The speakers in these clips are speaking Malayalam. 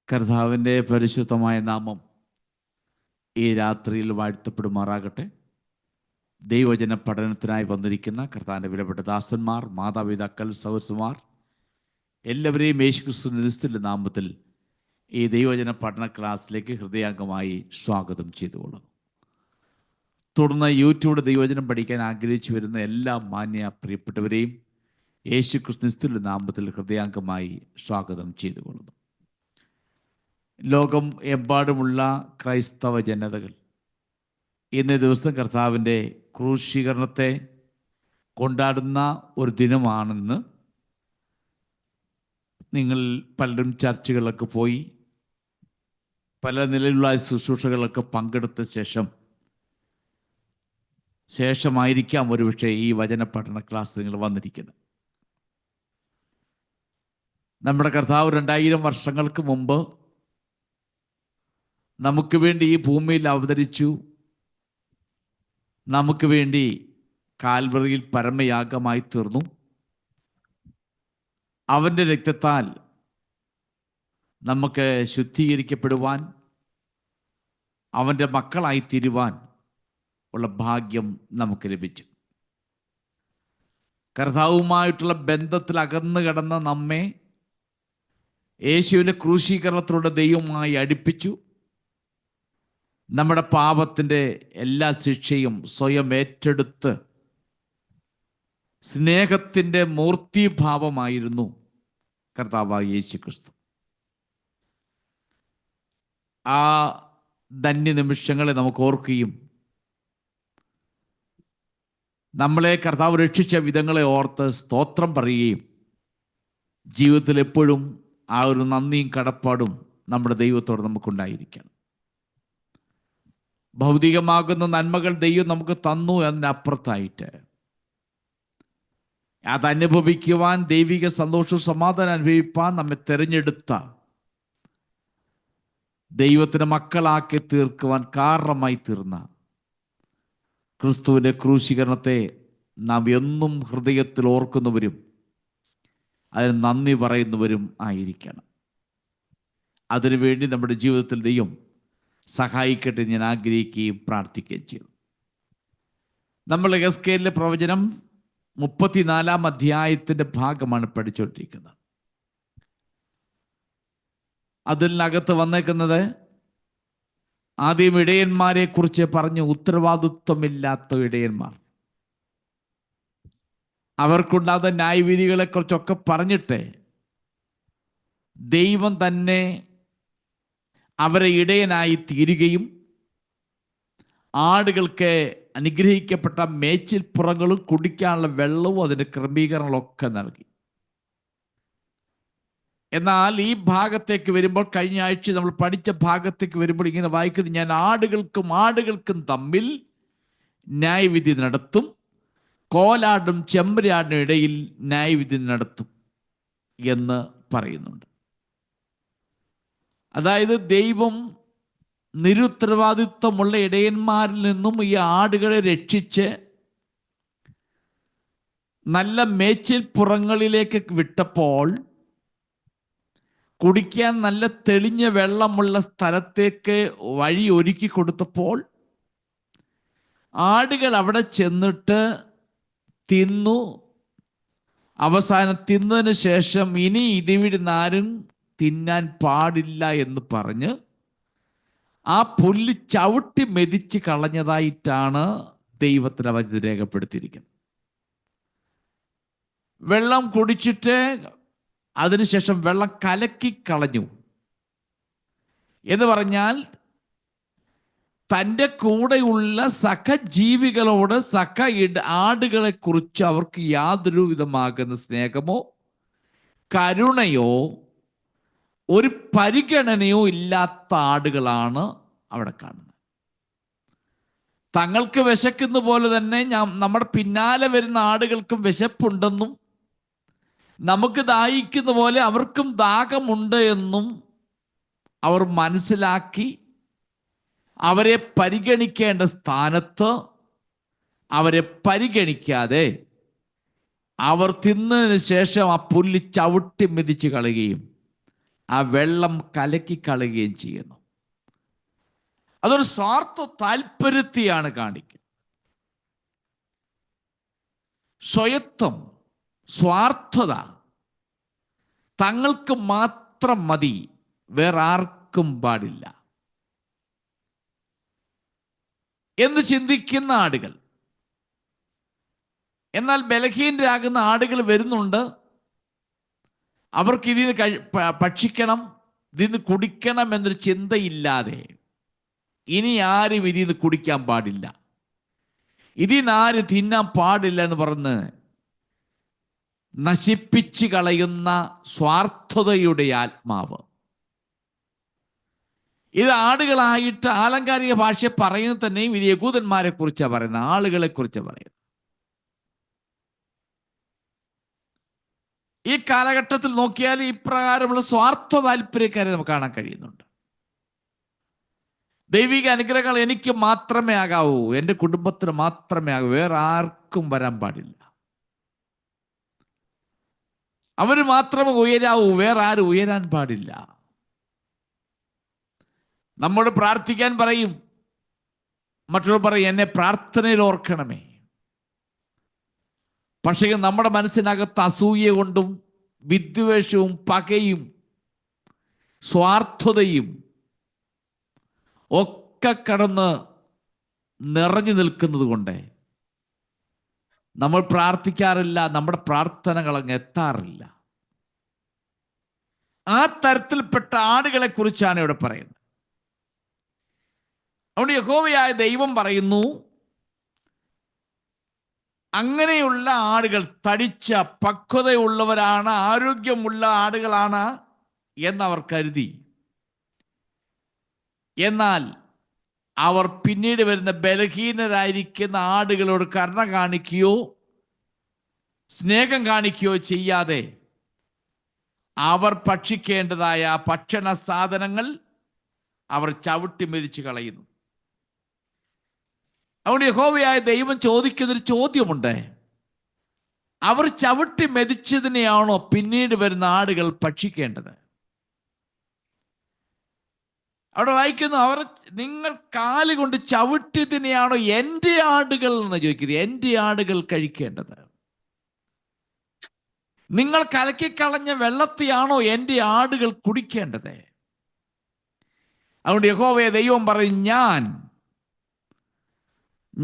കർത്താവിൻ്റെ പരിശുദ്ധമായ നാമം ഈ രാത്രിയിൽ വാഴ്ത്തപ്പെടുമാറാകട്ടെ. ദൈവജന പഠനത്തിനായി വന്നിരിക്കുന്ന കർത്താവിൻ്റെ വിലപ്പെട്ട ദാസന്മാർ, മാതാപിതാക്കൾ, സഹോദരന്മാർ എല്ലാവരെയും യേശുക്രിസ്തു നിസ്തുല്യ നാമത്തിൽ ഈ ദൈവജന പഠന ക്ലാസ്സിലേക്ക് ഹൃദയാംഗമായി സ്വാഗതം ചെയ്തുകൊള്ളുന്നു. തുടർന്ന് യൂട്യൂബിൽ ദൈവവചനം പഠിക്കാൻ ആഗ്രഹിച്ചു വരുന്ന എല്ലാ മാന്യ പ്രിയപ്പെട്ടവരെയും യേശുക്രിസ്തു നിസ്തുല്യ നാമത്തിൽ ഹൃദയാംഗമായി സ്വാഗതം ചെയ്തുകൊള്ളുന്നു. ലോകം എമ്പാടുമുള്ള ക്രൈസ്തവ ജനതകൾ ഇന്നേ ദിവസം കർത്താവിൻ്റെ ക്രൂശീകരണത്തെ കൊണ്ടാടുന്ന ഒരു ദിനമാണെന്ന് നിങ്ങൾ പലരും ചർച്ചുകളിലൊക്കെ പോയി പല നിലയിലുള്ള ശുശ്രൂഷകളിലൊക്കെ പങ്കെടുത്ത ശേഷമായിരിക്കാം ഒരുപക്ഷെ ഈ വചന പഠന ക്ലാസ് നിങ്ങൾ വന്നിരിക്കുന്നത്. നമ്മുടെ കർത്താവ് 2000 വർഷങ്ങൾക്ക് മുമ്പ് നമുക്ക് വേണ്ടി ഈ ഭൂമിയിൽ അവതരിച്ചു. നമുക്ക് വേണ്ടി കാൽവറിയിൽ പരമയാഗമായി തീർന്നു. അവൻ്റെ രക്തത്താൽ നമുക്ക് ശുദ്ധീകരിക്കപ്പെടുവാൻ, അവൻ്റെ മക്കളായി തീരുവാൻ ഉള്ള ഭാഗ്യം നമുക്ക് ലഭിച്ചു. കർത്താവുമായിട്ടുള്ള ബന്ധത്തിൽ അകന്നു കിടന്ന നമ്മെ യേശുവിൻ്റെ ക്രൂശീകരണത്തിലൂടെ ദൈവവുമായി അടുപ്പിച്ചു. നമ്മുടെ പാപത്തിൻ്റെ എല്ലാ ശിക്ഷയും സ്വയം ഏറ്റെടുത്ത് സ്നേഹത്തിൻ്റെ മൂർത്തിഭാവമായിരുന്നു കർത്താവായ യേശുക്രിസ്തു. ആ ധന്യ നിമിഷങ്ങളെ നമുക്ക് ഓർക്കുകയും നമ്മളെ കർത്താവ് രക്ഷിച്ച വിധങ്ങളെ ഓർത്ത് സ്തോത്രം പറയുകയും ജീവിതത്തിൽ എപ്പോഴും ആ ഒരു നന്ദിയും കടപ്പാടും നമ്മുടെ ദൈവത്തോട് നമുക്കുണ്ടായിരിക്കണം. ഭൗതികമാകുന്ന നന്മകൾ ദൈവം നമുക്ക് തന്നു എന്നതിനപ്പുറത്തായിട്ട് അതനുഭവിക്കുവാൻ, ദൈവിക സന്തോഷവും സമാധാനം അനുഭവിപ്പാൻ നമ്മെ തിരഞ്ഞെടുത്ത ദൈവത്തിന് മക്കളാക്കി തീർക്കുവാൻ കാരണമായി തീർന്ന ക്രിസ്തുവിൻ്റെ ക്രൂശീകരണത്തെ നാം എന്നും ഹൃദയത്തിൽ ഓർക്കുന്നവരും അതിന് നന്ദി പറയുന്നവരും ആയിരിക്കണം. അതിനുവേണ്ടി നമ്മുടെ ജീവിതത്തിൽ ദൈവം സഹായിക്കട്ടെ ഞാൻ ആഗ്രഹിക്കുകയും പ്രാർത്ഥിക്കുകയും ചെയ്തു. നമ്മൾ എഹെസ്കേലിലെ പ്രവചനം 34-ാം അധ്യായത്തിൻ്റെ ഭാഗമാണ് പഠിച്ചുകൊണ്ടിരിക്കുന്നത്. അതിനകത്ത് വന്നേക്കുന്നത് ആദ്യം ഇടയന്മാരെ കുറിച്ച് പറഞ്ഞ്, ഉത്തരവാദിത്വമില്ലാത്ത ഇടയന്മാർ, അവർക്കുണ്ടാകുന്ന ന്യായവിധികളെ കുറിച്ചൊക്കെ പറഞ്ഞിട്ട് ദൈവം തന്നെ അവരെ ഇടയനായി തീരുകയും ആടുകൾക്ക് അനുഗ്രഹിക്കപ്പെട്ട മേച്ചിൽപ്പുറങ്ങളും കുടിക്കാനുള്ള വെള്ളവും അതിൻ്റെ ക്രമീകരണങ്ങളൊക്കെ നൽകി. എന്നാൽ ഈ ഭാഗത്തേക്ക് വരുമ്പോൾ, കഴിഞ്ഞ ആഴ്ച നമ്മൾ പഠിച്ച ഭാഗത്തേക്ക് വരുമ്പോൾ ഇങ്ങനെ വായിക്കുന്നത്, ഞാൻ ആടുകൾക്കും തമ്മിൽ ന്യായവിധി നടത്തും, കോലാടും ചെമ്മരിയാടിനും ഇടയിൽ ന്യായവിധി നടത്തും എന്ന് പറയുന്നുണ്ട്. അതായത് ദൈവം നിരുത്തരവാദിത്വമുള്ള ഇടയന്മാരിൽ നിന്നും ഈ ആടുകളെ രക്ഷിച്ച് നല്ല മേച്ചിൽപ്പുറങ്ങളിലേക്ക് വിട്ടപ്പോൾ, കുടിക്കാൻ നല്ല തെളിഞ്ഞ വെള്ളമുള്ള സ്ഥലത്തേക്ക് വഴി ഒരുക്കി കൊടുത്തപ്പോൾ, ആടുകൾ അവിടെ ചെന്നിട്ട് തിന്നു. അവസാനം തിന്നതിന് ശേഷം ഇനി ഇതിവിടുന്ന് ആരും തിന്നാൻ പാടില്ല എന്ന് പറഞ്ഞ് ആ പുല്ല് ചവിട്ടി മെതിച്ച് കളഞ്ഞതായിട്ടാണ് ദൈവത്തിന് അവർ രേഖപ്പെടുത്തിയിരിക്കുന്നത്. വെള്ളം കുടിച്ചിട്ട് അതിനുശേഷം വെള്ളം കലക്കി കളഞ്ഞു എന്ന് പറഞ്ഞാൽ, തൻ്റെ കൂടെയുള്ള സഹജീവികളോട്, ആടുകളെ കുറിച്ച് അവർക്ക് യാതൊരു വിധമാകുന്ന സ്നേഹമോ കരുണയോ ഒരു പരിഗണനയോ ഇല്ലാത്ത ആടുകളാണ് അവിടെ കാണുന്നത്. തങ്ങൾക്ക് വിശക്കുന്ന പോലെ തന്നെ നമ്മുടെ പിന്നാലെ വരുന്ന ആടുകൾക്കും വിശപ്പുണ്ടെന്നും നമുക്ക് ദാഹിക്കുന്ന പോലെ അവർക്കും ദാഹമുണ്ട് എന്നും അവർ മനസ്സിലാക്കി അവരെ പരിഗണിക്കേണ്ട സ്ഥാനത്ത് അവരെ പരിഗണിക്കാതെ അവർ തിന്നതിന് ശേഷം ആ പുല്ല് ചവിട്ടി മെതിച്ച് കളയുകയും ആ വെള്ളം കലക്കിക്കളയുകയും ചെയ്യുന്നു. അതൊരു സ്വാർത്ഥ താല്പര്യത്തെയാണ് കാണിക്കുന്നത്. സ്വയത്വം, സ്വാർത്ഥത, തങ്ങൾക്ക് മാത്രം മതി, വേറെ ആർക്കും പാടില്ല എന്ന് ചിന്തിക്കുന്ന ആടുകൾ. എന്നാൽ ബലഹീനരാകുന്ന ആടുകൾ വരുന്നുണ്ട്. അവർക്ക് ഇതിന് ഭക്ഷിക്കണം, ഇതിന് കുടിക്കണം എന്നൊരു ചിന്തയില്ലാതെ, ഇനി ആരും ഇതിന് കുടിക്കാൻ പാടില്ല, ഇതിനാരും തിന്നാൻ പാടില്ല എന്ന് പറഞ്ഞ് നശിപ്പിച്ച് കളയുന്ന സ്വാർത്ഥതയുടെ ആത്മാവ്. ഇത് ആടുകളായിട്ട് ആലങ്കാരിക ഭാഷ പറയുന്നത് തന്നെയും ഇത് യഹൂദന്മാരെ കുറിച്ചാണ് പറയുന്നത്, ആളുകളെ കുറിച്ച് പറയുന്നത്. ഈ കാലഘട്ടത്തിൽ നോക്കിയാൽ ഇപ്രകാരമുള്ള സ്വാർത്ഥ താല്പര്യക്കാരെ നമുക്ക് കാണാൻ കഴിയുന്നുണ്ട്. ദൈവിക അനുഗ്രഹങ്ങൾ എനിക്ക് മാത്രമേ ആകാവൂ, എൻ്റെ കുടുംബത്തിന് മാത്രമേ ആകൂ, വേറെ ആർക്കും വരാൻ പാടില്ല, അവർ മാത്രമേ ഉയരാവൂ, വേറെ ആരും ഉയരാൻ പാടില്ല. നമ്മോട് പ്രാർത്ഥിക്കാൻ പറയും, മറ്റുള്ളവർ പറയും എന്നെ പ്രാർത്ഥനയിൽ ഓർക്കണമേ. പക്ഷേ നമ്മുടെ മനസ്സിനകത്ത് അസൂയ കൊണ്ടും വിദ്വേഷവും പകയും സ്വാർത്ഥതയും ഒക്കെ കടന്ന് നിറഞ്ഞു നിൽക്കുന്നത് കൊണ്ട് നമ്മൾ പ്രാർത്ഥിക്കാറില്ല, നമ്മുടെ പ്രാർത്ഥനകൾ അങ്ങ് എത്താറില്ല. ആ തരത്തിൽപ്പെട്ട ആടുകളെ കുറിച്ചാണ് ഇവിടെ പറയുന്നത്. അതുകൊണ്ട് യഹോവയായ ദൈവം പറയുന്നു, അങ്ങനെയുള്ള ആടുകൾ തടിച്ച പക്വതയുള്ളവരാണ്, ആരോഗ്യമുള്ള ആടുകളാണ് എന്നവർ കരുതി. എന്നാൽ അവർ പിന്നീട് വരുന്ന ബലഹീനരായിരിക്കുന്ന ആടുകളോട് കരുണ കാണിക്കുകയോ സ്നേഹം കാണിക്കുകയോ ചെയ്യാതെ അവർ ഭക്ഷിക്കേണ്ടതായ ഭക്ഷണ സാധനങ്ങൾ അവർ ചവിട്ടി മെതിച്ച് കളയുന്നു. അതുകൊണ്ട് യഹോവയായ ദൈവം ചോദിക്കുന്നൊരു ചോദ്യമുണ്ട്, അവർ ചവിട്ടി മെതിച്ചതിനെയാണോ പിന്നീട് വരുന്ന ആടുകൾ ഭക്ഷിക്കേണ്ടത്? അവിടെ വായിക്കുന്നു, അവർ നിങ്ങൾ കാലുകൊണ്ട് ചവിട്ടിയതിനെയാണോ എൻ്റെ ആടുകൾ എന്ന് ചോദിക്കുന്നത്, എൻ്റെ ആടുകൾ കഴിക്കേണ്ടത്? നിങ്ങൾ കലക്കിക്കളഞ്ഞ വെള്ളത്തെയാണോ എൻ്റെ ആടുകൾ കുടിക്കേണ്ടത്? അതുകൊണ്ട് യഹോവയെ ദൈവം പറയും,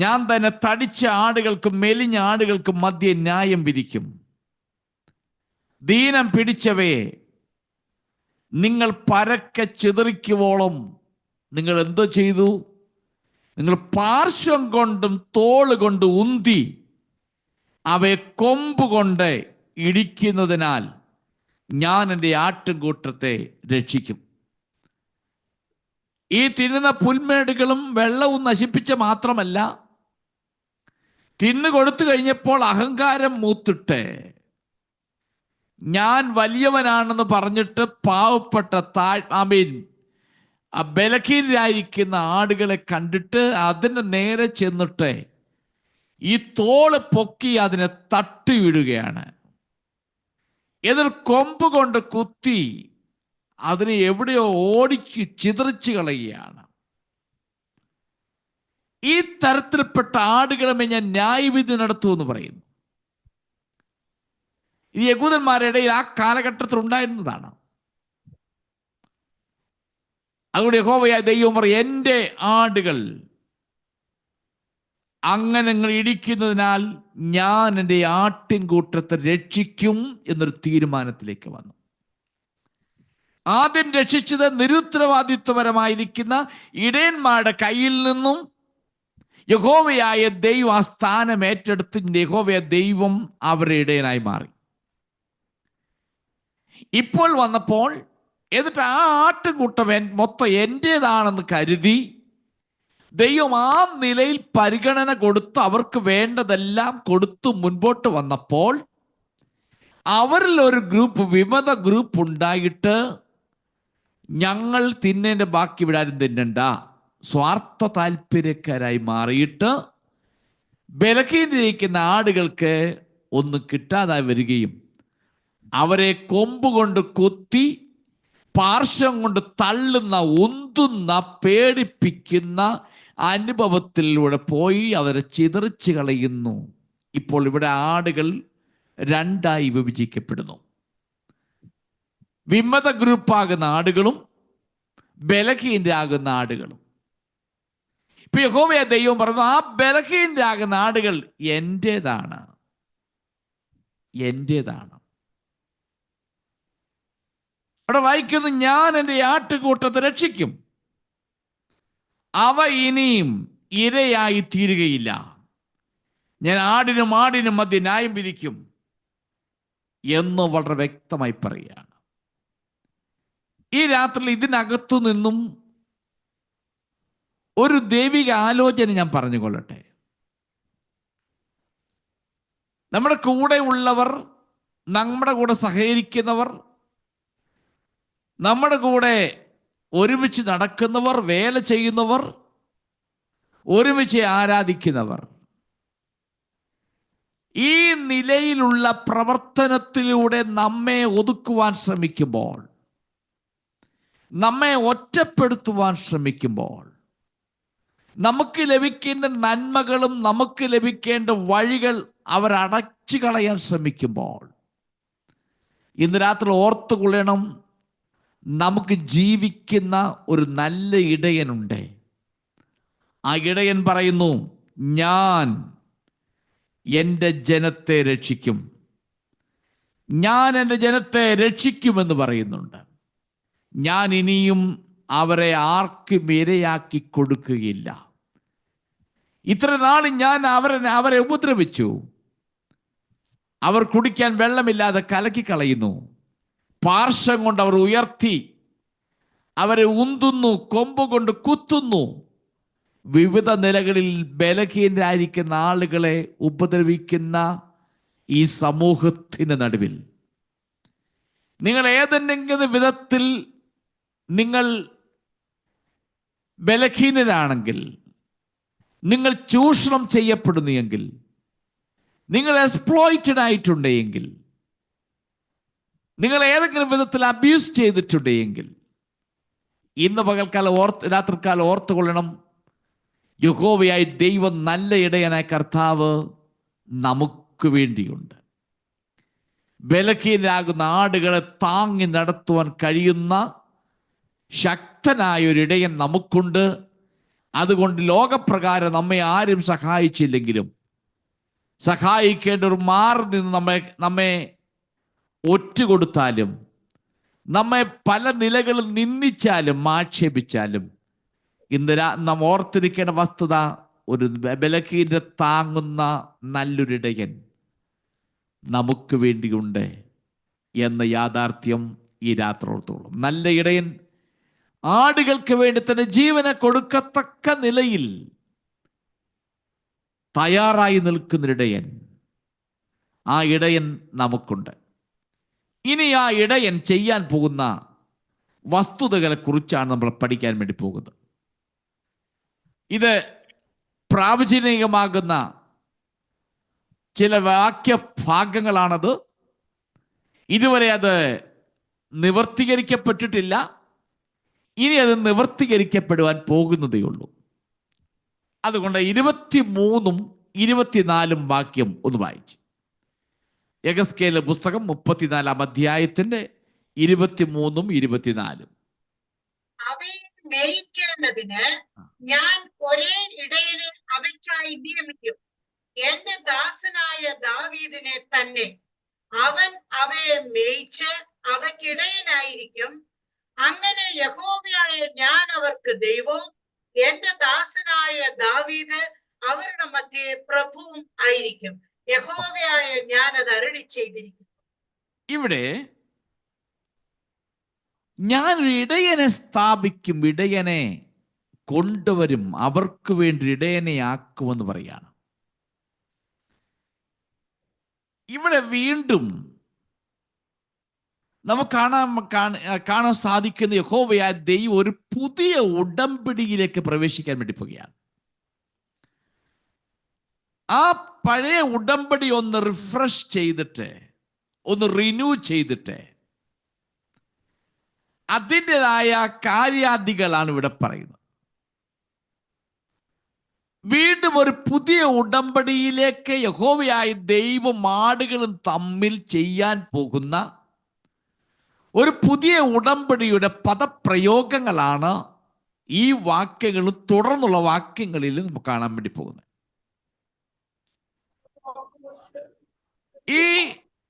ഞാൻ തന്നെ തടിച്ച ആടുകൾക്കും മെലിഞ്ഞ ആടുകൾക്കും മധ്യേ ന്യായം വിധിക്കും. ദീനം പിടിച്ചവയെ നിങ്ങൾ പരക്കെ ചിതറിക്കുവോളം നിങ്ങൾ എന്തോ ചെയ്തു? നിങ്ങൾ പാർശ്വം കൊണ്ടും തോള് കൊണ്ട് ഉന്തി അവയെ കൊമ്പ് കൊണ്ട് ഇടിക്കുന്നതിനാൽ ഞാൻ എൻ്റെ ആട്ടിൻകൂട്ടത്തെ രക്ഷിക്കും. ഈ തിന്നുന്ന പുൽമേടുകളും വെള്ളവും നശിപ്പിച്ച മാത്രമല്ല, തിന്നു കൊടുത്തു കഴിഞ്ഞപ്പോൾ അഹങ്കാരം മൂത്തിട്ട് ഞാൻ വലിയവനാണെന്ന് പറഞ്ഞിട്ട് പാവപ്പെട്ട ബലഹീനരായിരിക്കുന്ന ആടുകളെ കണ്ടിട്ട് അതിന് നേരെ ചെന്നിട്ട് ഈ തോള് പൊക്കി അതിനെ തട്ടിവിടുകയാണ്. എന്നിട്ട് കൊമ്പ് കൊണ്ട് കുത്തി അതിനെ എവിടെയോ ഓടിച്ച് ചിതറിച്ച് കളയുകയാണ്. ഈ തരത്തിൽപ്പെട്ട ആടുകളെ ഞാൻ ന്യായവിധി നടത്തുമെന്ന് പറയുന്നു. ഇത് യഹൂദന്മാരുടെ ഇടയിൽ ആ കാലഘട്ടത്തിൽ ഉണ്ടായിരുന്നതാണ്. അതുകൊണ്ട് യഹോവയായ ദൈവം പറയും, എൻ്റെ ആടുകൾ അങ്ങനെ നിങ്ങൾ ഇടിക്കുന്നതിനാൽ ഞാൻ എൻ്റെ ആട്ടിൻകൂട്ടത്തെ രക്ഷിക്കും എന്നൊരു തീരുമാനത്തിലേക്ക് വന്നു. ആദ്യം രക്ഷിച്ചത് നിരുത്തരവാദിത്വപരമായിരിക്കുന്ന ഇടയന്മാരുടെ കയ്യിൽ നിന്നും യഹോവയായ ദൈവം ആ സ്ഥാനം ഏറ്റെടുത്ത് യഹോവയായ ദൈവം അവരുടെ ഇടയനായി മാറി. ഇപ്പോൾ വന്നപ്പോൾ എന്നിട്ട് ആ ആട്ടുകൂട്ടം മൊത്തം എൻ്റേതാണെന്ന് കരുതി ദൈവം ആ നിലയിൽ പരിഗണന കൊടുത്ത് അവർക്ക് വേണ്ടതെല്ലാം കൊടുത്തു മുൻപോട്ട് വന്നപ്പോൾ അവരിൽ ഒരു വിമത ഗ്രൂപ്പ് ഉണ്ടായിട്ട് ഞങ്ങൾ തിന്നേൻ്റെ ബാക്കി ഇവിടെ ആരും തിന്നണ്ട, സ്വാർത്ഥ താല്പര്യക്കാരായി മാറിയിട്ട് ബലഹീനരിക്കുന്ന ആടുകൾക്ക് ഒന്നും കിട്ടാതായി വരികയും അവരെ കൊമ്പ് കൊണ്ട് കുത്തി പാർശ്വം കൊണ്ട് തള്ളുന്ന, ഉന്തുന്ന, പേടിപ്പിക്കുന്ന അനുഭവത്തിലൂടെ പോയി അവരെ ചിതറിച്ച് കളയുന്നു. ഇപ്പോൾ ഇവിടെ ആടുകൾ രണ്ടായി വിഭജിക്കപ്പെടുന്നു. വിമത ഗ്രൂപ്പാകുന്ന ആടുകളും ബലഹീനരാകുന്ന ആടുകളും. ഇപ്പൊ യഹോവയായ ദൈവം പറഞ്ഞു, ആ ബലഹീനരാകുന്ന ആടുകൾ എന്റേതാണ്. അവിടെ വായിക്കുന്നു, ഞാൻ എൻ്റെ ആട്ടുകൂട്ടത്തെ രക്ഷിക്കും, അവ ഇനിയും ഇരയായി തീരുകയില്ല. ഞാൻ ആടിനും മധ്യ ന്യായം വിധിക്കും എന്ന് വളരെ വ്യക്തമായി പറയുകയാണ്. ഈ രാത്രി ഇതിനകത്തു നിന്നും ഒരു ദൈവിക ആലോചന ഞാൻ പറഞ്ഞുകൊള്ളട്ടെ. നമ്മുടെ കൂടെ ഉള്ളവർ, നമ്മുടെ കൂടെ സഹകരിക്കുന്നവർ, നമ്മുടെ കൂടെ ഒരുമിച്ച് നടക്കുന്നവർ, വേല ചെയ്യുന്നവർ, ഒരുമിച്ച് ആരാധിക്കുന്നവർ, ഈ നിലയിലുള്ള പ്രവർത്തനത്തിലൂടെ നമ്മെ ഒതുക്കുവാൻ ശ്രമിക്കുമ്പോൾ, നമ്മെ ഒറ്റപ്പെടുത്തുവാൻ ശ്രമിക്കുമ്പോൾ, നമുക്ക് ലഭിക്കേണ്ട നന്മകളും നമുക്ക് ലഭിക്കേണ്ട വഴികൾ അവർ അടച്ചു കളയാൻ ശ്രമിക്കുമ്പോൾ, ഇന്ന് രാത്രി ഓർത്തുകൊള്ളണം, നമുക്ക് ജീവിക്കുന്ന ഒരു നല്ല ഇടയനുണ്ട്. ആ ഇടയൻ പറയുന്നു, ഞാൻ എൻ്റെ ജനത്തെ രക്ഷിക്കും, ഞാൻ എൻ്റെ ജനത്തെ രക്ഷിക്കുമെന്ന് പറയുന്നുണ്ട്. ഞാൻ ഇനിയും അവരെ ആർക്കും ഇരയാക്കി കൊടുക്കുകയില്ല. ഇത്ര നാൾ ഞാൻ അവരെ ഉപദ്രവിച്ചു. അവർ കുടിക്കാൻ വെള്ളമില്ലാതെ കലക്കിക്കളയുന്നു. പാർശ്വം കൊണ്ട് അവർ ഉയർത്തി അവരെ ഉന്തുന്നു, കൊമ്പ് കൊണ്ട് കുത്തുന്നു. വിവിധ നിലകളിൽ ബലഹീനരായിരിക്കുന്ന ആളുകളെ ഉപദ്രവിക്കുന്ന ഈ സമൂഹത്തിന് നടുവിൽ നിങ്ങൾ ഏതെങ്കിലും വിധത്തിൽ നിങ്ങൾ ബലഹീനരാണെങ്കിൽ, നിങ്ങൾ ചൂഷണം ചെയ്യപ്പെടുന്നു, നിങ്ങൾ എക്സ്പ്ലോയിറ്റഡ് ആയിട്ടുണ്ടെങ്കിൽ, നിങ്ങൾ ഏതെങ്കിലും വിധത്തിൽ അബ്യൂസ് ചെയ്തിട്ടുണ്ടെങ്കിൽ, ഇന്ന് പകൽക്കാലം രാത്രിക്കാലം ഓർത്തുകൊള്ളണം, യഹോവയായ ദൈവം, നല്ല ഇടയനായ കർത്താവ് നമുക്ക് വേണ്ടിയുണ്ട്. ബലഹീനരാകുന്ന ആടുകളെ താങ്ങി നടത്തുവാൻ കഴിയുന്ന ശക്തനായ ഒരു ഇടയൻ നമുക്കുണ്ട്. അതുകൊണ്ട് ലോകപ്രകാരം നമ്മെ ആരും സഹായിച്ചില്ലെങ്കിലും, സഹായിക്കേണ്ടവർ മാറി നിന്ന് നമ്മെ ഒറ്റുകൊടുത്താലും, നമ്മെ പല നിലകളിൽ നിന്ദിച്ചാലും ആക്ഷേപിച്ചാലും, ഇന്ന് നാം ഓർത്തിരിക്കേണ്ട വസ്തുത, ഒരു ബലഹീനരെ താങ്ങുന്ന നല്ലൊരിടയൻ നമുക്ക് വേണ്ടിയുണ്ട് എന്ന യാഥാർത്ഥ്യം ഈ രാത്രി ഓർത്തോളും. നല്ല ഇടയൻ ആടുകൾക്ക് വേണ്ടി തന്നെ ജീവനെ കൊടുക്കത്തക്ക നിലയിൽ തയ്യാറായി നിൽക്കുന്നൊരിടയൻ, ആ ഇടയൻ നമുക്കുണ്ട്. ഇനി ആ ഇടയൻ ചെയ്യാൻ പോകുന്ന വസ്തുതകളെ കുറിച്ചാണ് നമ്മൾ പഠിക്കാൻ വേണ്ടി പോകുന്നത്. ഇത് പ്രാവചനികമാകുന്ന ചില വാക്യഭാഗങ്ങളാണത്. ഇതുവരെ അത് നിവർത്തീകരിക്കപ്പെട്ടിട്ടില്ല. ഇനി അത് നിവർത്തീകരിക്കപ്പെടുവാൻ പോകുന്നതേ ഉള്ളൂ. അതുകൊണ്ട് 23ഉം 24ഉം വാക്യം ഒന്ന് വായിച്ച്. യെഹെസ്കേൽ പുസ്തകം 34-ാം അധ്യായത്തിന്റെ 23ഉം 24ഉം. അവയെ മേയിക്കേണ്ടതിന് ഞാൻ ഒരേ ഇടയനെ അവയ്ക്കായി നിയമിക്കും, എന്റെ ദാസനായ ദാവീദിനെ തന്നെ. അവൻ അവയെ മേയിച്ച് അവയ്ക്കിടയനായിരിക്കും. അങ്ങനെ യഹോവയായ ഞാൻ അവർക്ക് ദൈവവും എന്റെ ദാസനായ ദാവീദ് അവരുടെ മധ്യേ പ്രഭുവും ആയിരിക്കും. യഹോവയായ ഞാൻ അത് അരുളി ചെയ്തിരിക്കുന്നു. ഇവിടെ ഞാനൊരു ഇടയനെ സ്ഥാപിക്കും, ഇടയനെ കൊണ്ടുവരും, അവർക്ക് വേണ്ടി ഇടയനെ ആക്കുമെന്ന് പറയാണ്. ഇവിടെ വീണ്ടും നമുക്ക് കാണാൻ സാധിക്കുന്ന യഹോവയായ ദൈവം ഒരു പുതിയ ഉടമ്പടിയിലേക്ക് പ്രവേശിക്കാൻ വേണ്ടി പോവുകയാണ്. ആ പഴയ ഉടമ്പടി ഒന്ന് റിഫ്രഷ് ചെയ്തിട്ട്, ഒന്ന് റിന്യൂ ചെയ്തിട്ട്, അതിൻ്റെതായ കാര്യാദികളാണ് ഇവിടെ പറയുന്നത്. വീണ്ടും ഒരു പുതിയ ഉടമ്പടിയിലേക്ക് യഹോവയായ ദൈവം ആടുകളും തമ്മിൽ ചെയ്യാൻ പോകുന്ന ഒരു പുതിയ ഉടമ്പടിയുടെ പദപ്രയോഗങ്ങളാണ് ഈ വാക്യങ്ങളും തുടർന്നുള്ള വാക്യങ്ങളിൽ നമുക്ക് കാണാൻ വേണ്ടി പോകുന്നത്. ഈ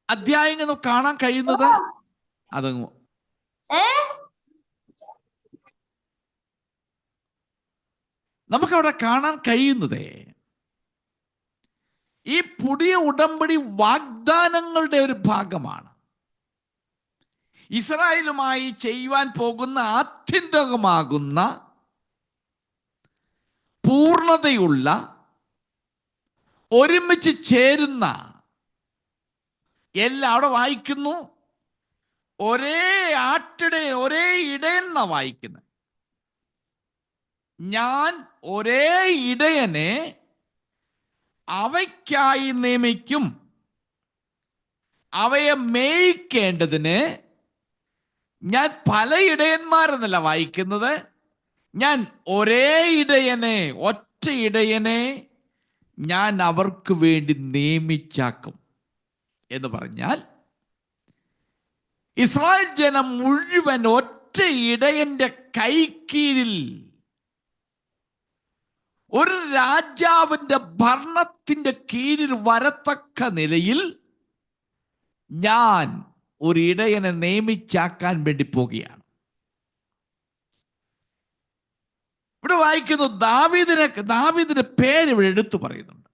അധ്യായങ്ങൾ നമുക്ക് കാണാൻ കഴിയുന്നത് അത് നമുക്കവിടെ കാണാൻ കഴിയുന്നത് ഈ പുതിയ ഉടമ്പടി വാഗ്ദാനങ്ങളുടെ ഒരു ഭാഗമാണ്. ഇസ്രായേലുമായി ചെയ്യുവാൻ പോകുന്ന ആത്യന്തികമാകുന്ന പൂർണ്ണതയുള്ള ഒരുമിച്ച് ചേരുന്ന എല്ലാം അവിടെ വായിക്കുന്നു. ഒരേ ഒരേ ഇടയെന്ന വായിക്കുന്നത്. ഞാൻ ഒരേ ഇടയനെ അവയ്ക്കായി നിയമിക്കും, അവയെ മേയിക്കേണ്ടതിന് ഞാൻ പല ഇടയന്മാരെന്നല്ല വായിക്കുന്നത്. ഞാൻ ഒരേ ഇടയനെ, ഒറ്റ ഇടയനെ ഞാൻ അവർക്ക് വേണ്ടി നിയമിച്ചാക്കും എന്ന് പറഞ്ഞാൽ ഇസ്രായേൽ ജനം മുഴുവൻ ഒറ്റ ഇടയന്റെ കൈക്കീഴിൽ ഒരു രാജാവിന്റെ ഭരണത്തിന്റെ കീഴിൽ വരത്തക്ക നിലയിൽ ഞാൻ ഒരു ഇടയനെ നിയമിച്ചാക്കാൻ വേണ്ടി പോകുകയാണ്. ഇവിടെ വായിക്കുന്നു, ദാവീദിന്റെ പേര് ഇവിടെ എടുത്തു പറയുന്നുണ്ട്.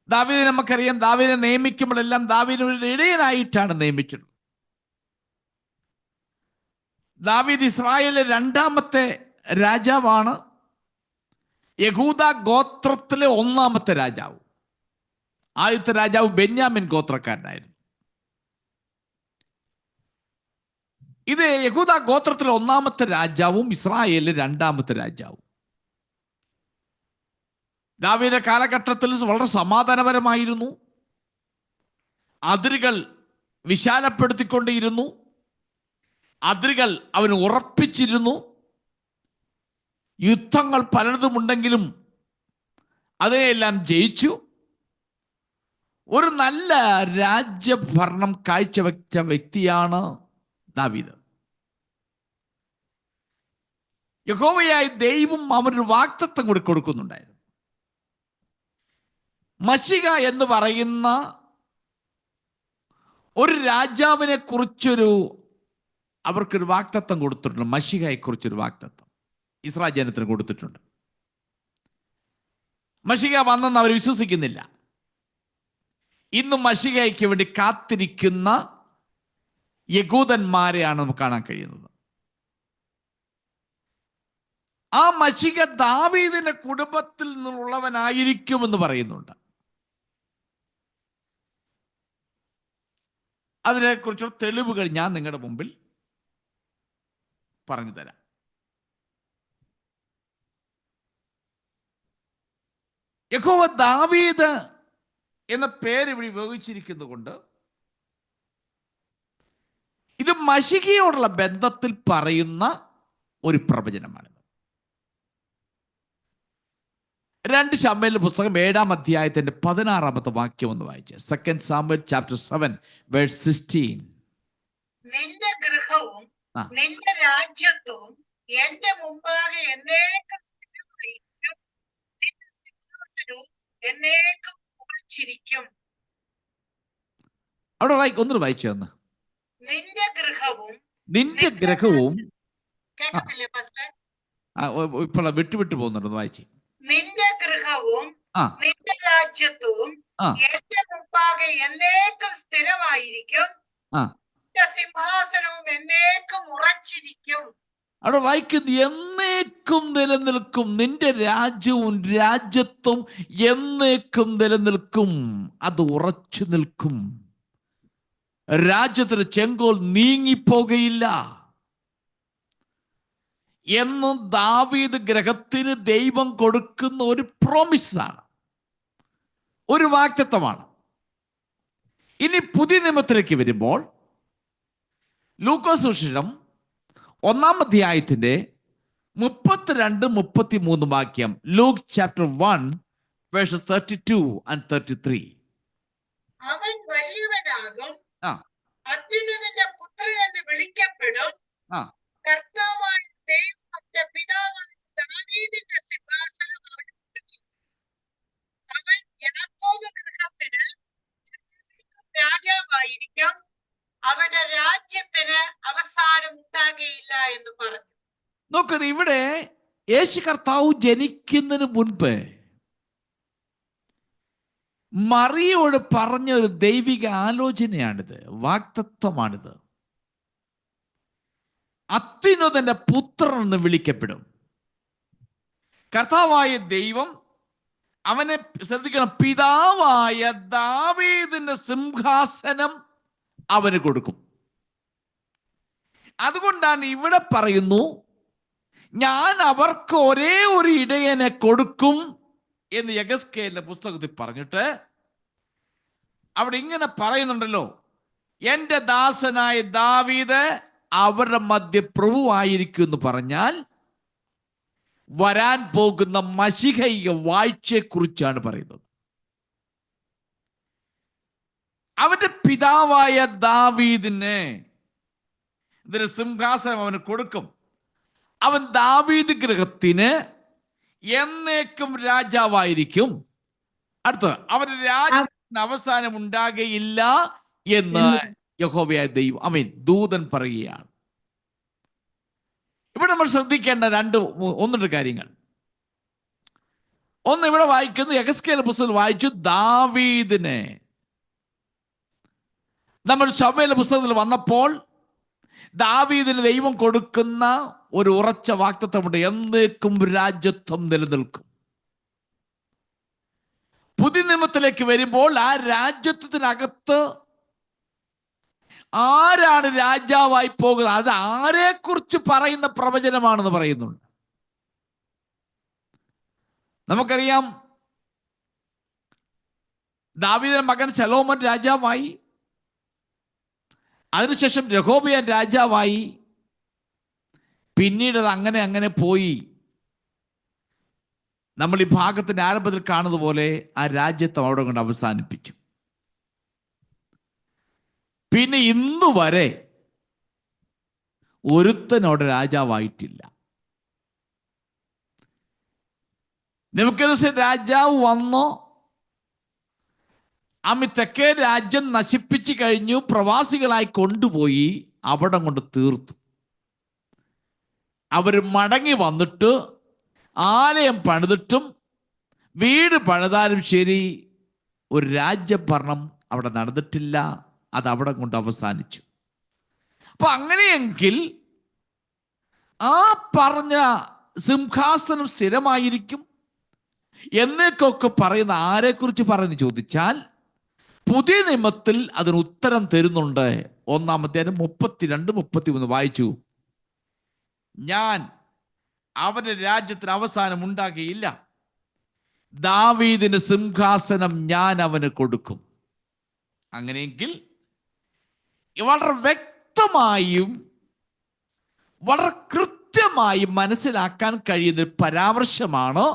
ദാവീദിനെ നമുക്കറിയാം. ദാവീദിനെ നിയമിക്കുമ്പോഴെല്ലാം ദാവീദിനെ ഒരു ഇടയനായിട്ടാണ് നിയമിച്ചത്. ദാവീദ് ഇസ്രായേലിലെ രണ്ടാമത്തെ രാജാവാണ്. യഹൂദ ഗോത്രത്തിലെ ഒന്നാമത്തെ രാജാവ്. ആദ്യത്തെ രാജാവ് ബെന്യാമിൻ ഗോത്രക്കാരനായിരുന്നു. ഇത് യഹൂദ ഗോത്രത്തിലെ ഒന്നാമത്തെ രാജാവും ഇസ്രായേലിലെ രണ്ടാമത്തെ രാജാവും. ദാവീദിന്റെ കാലഘട്ടത്തിൽ വളരെ സമാധാനപരമായിരുന്നു. അതിരുകൾ വിശാലപ്പെടുത്തിക്കൊണ്ടിരുന്നു. അതിരുകൾ അവന് ഉറപ്പിച്ചിരുന്നു. യുദ്ധങ്ങൾ പലതുമുണ്ടെങ്കിലും അതിനെല്ലാം ജയിച്ചു. ഒരു നല്ല രാജ്യഭരണം കാഴ്ചവെച്ച വ്യക്തിയാണ് ദാവീദ്. യഹോവയായ ദൈവം അവനൊരു വാഗ്ദത്തം കൂടി കൊടുക്കുന്നുണ്ടായിരുന്നു. മശിക എന്ന് പറയുന്ന ഒരു രാജാവിനെ കുറിച്ചൊരു അവർക്കൊരു വാഗ്ദത്തം കൊടുത്തിട്ടുണ്ട്. മശികയെ കുറിച്ചൊരു വാഗ്ദത്തം ഇസ്രായേൽ ജനത്തിന് കൊടുത്തിട്ടുണ്ട്. മശിക വന്നെന്ന് അവർ വിശ്വസിക്കുന്നില്ല. ഇന്നും മശികയ്ക്ക് വേണ്ടി കാത്തിരിക്കുന്ന യഹൂദന്മാരെയാണ് നമുക്ക് കാണാൻ കഴിയുന്നത്. ആ മശിക ദാവീദിന്റെ കുടുംബത്തിൽ നിന്നുള്ളവനായിരിക്കുമെന്ന് പറയുന്നുണ്ട്. അതിനെക്കുറിച്ചുള്ള തെളിവുകൾ ഞാൻ നിങ്ങളുടെ മുമ്പിൽ പറഞ്ഞു തരാം. യഹോവ ദാവീദ് എന്ന പേര് ഇവിടെ ഉപയോഗിച്ചിരിക്കുന്നത് കൊണ്ട് ഇത് മശികയോടുള്ള ബന്ധത്തിൽ പറയുന്ന ഒരു പ്രവചനമാണ്. 2 ശമൂവേൽ പുസ്തകം 7-ാം അധ്യായത്തിന്റെ 16-ാമത്തെ വാക്യം ഒന്ന് വായിച്ചേ. 2 സാമുവേൽ ചാപ്റ്റർ 7 വേഴ്സ് 16. നിന്റെ ഗൃഹവും നിന്റെ രാജ്യത്വവും എന്റെ മുമ്പാകെ എന്നേക്കും സ്ഥിരമായിരിക്കും, നിന്റെ സിംഹാസനവും എന്നേക്കും ഉറച്ചിരിക്കും. അവിടെ ഒന്നുകൂടെ വായിച്ചു തന്ന്. നിന്റെ ഗ്രഹവും കേൾക്കത്തില്ലേ ഫസ്റ്റ്? ഇപ്പോൾ വിട്ടു പോകുന്നുണ്ട്. വായിച്ചു. നിന്റെ ഗൃഹവും നിന്റെ രാജ്യത്വവും എന്റെ മുമ്പാകെ എന്നേക്കും സ്ഥിരമായിരിക്കും, നിന്റെ സിംഹാസനവും എന്നേക്കും ഉറച്ചിരിക്കും. അവിടെ വായിക്കുന്നത് എന്നേക്കും നിലനിൽക്കും. നിന്റെ രാജ്യവും രാജ്യത്വം എന്നേക്കും നിലനിൽക്കും. അത് ഉറച്ചു നിൽക്കും. രാജ്യത്തിന് ചെങ്കോൽ നീങ്ങിപ്പോകയില്ല എന്നും ദാവീദ് ഗ്രഹത്തിന് ദൈവം കൊടുക്കുന്ന ഒരു പ്രോമിസാണ്, ഒരു വാഗ്ദത്തമാണ്. ഇനി പുതിയ നിയമത്തിലേക്ക് വരുമ്പോൾ ലൂക്കോസ് സുവിശേഷം 1-ാം അധ്യായത്തിന്റെ 32-33 വാക്യം. Luke chapter 1 verses 32 and 33. അവൻ വലിയവനാകും, അത്യുന്നതന്റെ പുത്രൻ എന്ന് വിളിക്കപ്പെടും. കർത്താവായ ദൈവം അവന്റെ പിതാവായ ദാവീദിന്റെ സിംഹാസനം അവന് കൊടുക്കും. അവൻ യാക്കോബ് ഗൃഹത്തിന് രാജാവായിരിക്കും. അവന്റെ രാജ്യത്തിന് അവസാനം ഉണ്ടാകുകയില്ല എന്ന് പറഞ്ഞു. നോക്കൂ, ഇവിടെ യേശു കർത്താവ് ജനിക്കുന്നതിന് മുൻപ് മറിയോട് പറഞ്ഞ ഒരു ദൈവിക ആലോചനയാണിത്, വാഗ്ദത്തമാണിത്. അത്യുന്നതന്റെ പുത്രൻ എന്ന് വിളിക്കപ്പെടും. കർത്താവായ ദൈവം അവനെ, ശ്രദ്ധിക്കണം, പിതാവായ ദാവീദിന്റെ സിംഹാസനം അവന് കൊടുക്കും. അതുകൊണ്ടാണ് ഇവിടെ പറയുന്നു, ഞാൻ അവർക്ക് ഒരേ ഒരു ഇടയനെ കൊടുക്കും എന്ന് യെഹെസ്കേലിന്റെ പുസ്തകത്തിൽ പറഞ്ഞിട്ട് അവിടെ ഇങ്ങനെ പറയുന്നുണ്ടല്ലോ, എൻ്റെ ദാസനായ ദാവീദ് അവരുടെ മധ്യ പ്രഭുവായിരിക്കും എന്ന് പറഞ്ഞാൽ വരാൻ പോകുന്ന മശിഹൈക വാഴ്ചയെ കുറിച്ചാണ് പറയുന്നത്. അവന്റെ പിതാവായ ദാവീദിന് ഇതിന് സിംഹാസനം അവന് കൊടുക്കും. അവൻ ദാവീദ് ഗൃഹത്തിന് എന്നേക്കും രാജാവായിരിക്കും. അടുത്തത്, അവന്റെ രാജ്യത്തിന് അവസാനം ഉണ്ടാകുകയില്ല എന്ന് യഹോവയായ ദൈവം, ആമേൻ, ദൂതൻ പറയുകയാണ്. ഇവിടെ നമ്മൾ ശ്രദ്ധിക്കേണ്ട ഒന്നുണ്ട് കാര്യങ്ങൾ. ഒന്ന്, ഇവിടെ വായിക്കുന്നു, യെഹെസ്കേൽ പുസ്തകത്തിൽ വായിച്ചു, ദാവീദിനെ. നമ്മൾ ശമൂവേൽ പുസ്തകത്തിൽ വന്നപ്പോൾ ദാവീദിന് ദൈവം കൊടുക്കുന്ന ഒരു ഉറച്ച വാഗ്ദത്തമുണ്ട്, എന്നേക്കും രാജ്യത്വം നിലനിൽക്കും. പുതിയ നിയമത്തിലേക്ക് വരുമ്പോൾ ആ രാജ്യത്വത്തിനകത്ത് ആരാണ് രാജാവായി പോകുന്നത്, അത് ആരെക്കുറിച്ച് പറയുന്ന പ്രവചനമാണെന്ന് പറയുന്നുണ്ട്. നമുക്കറിയാം, ദാവീദിന്റെ മകൻ ശലോമോൻ രാജാവായി, അതിനുശേഷം രെഹോബെയാം രാജാവായി, പിന്നീട് അത് അങ്ങനെ അങ്ങനെ പോയി. നമ്മൾ ഈ ഭാഗത്തിന്റെ ആരംഭത്തിൽ കാണുന്നത് പോലെ ആ രാജ്യത്വം അവിടെ കൊണ്ട് അവസാനിപ്പിച്ചു. പിന്നെ ഇന്നു വരെ ഒരുത്തനോട് രാജാവായിട്ടില്ല. നെബൂഖദ്നേസർ രാജാവ് വന്നോ, തെക്കേ രാജ്യം നശിപ്പിച്ചു കഴിഞ്ഞു, പ്രവാസികളായി കൊണ്ടുപോയി അവിടെ കൊണ്ട് തീർത്തു. അവർ മടങ്ങി വന്നിട്ട് ആലയം പണിതിട്ടും വീട് പണിതാലും ശരി, ഒരു രാജ്യഭരണം അവിടെ നടന്നിട്ടില്ല. അത് അവിടെ കൊണ്ട് അവസാനിച്ചു. അപ്പൊ അങ്ങനെയെങ്കിൽ ആ പറഞ്ഞ സിംഹാസനം സ്ഥിരമായിരിക്കും എന്നൊക്കെ പറയുന്ന ആരെക്കുറിച്ച് പറയുന്നു ചോദിച്ചാൽ, പുതിയ നിയമത്തിൽ അതിന് ഉത്തരം തരുന്നുണ്ട്. 1-ാം അധ്യായം 32-33 വായിച്ചു. ഞാൻ അവന്റെ രാജ്യത്തിന് അവസാനം ഉണ്ടാകുകയില്ല, ദാവീദിന് സിംഹാസനം ഞാൻ അവന് കൊടുക്കും. അങ്ങനെയെങ്കിൽ വളരെ വ്യക്തമായും വളരെ കൃത്യമായും മനസ്സിലാക്കാൻ കഴിയുന്ന ഒരു പരാമർശമാണ്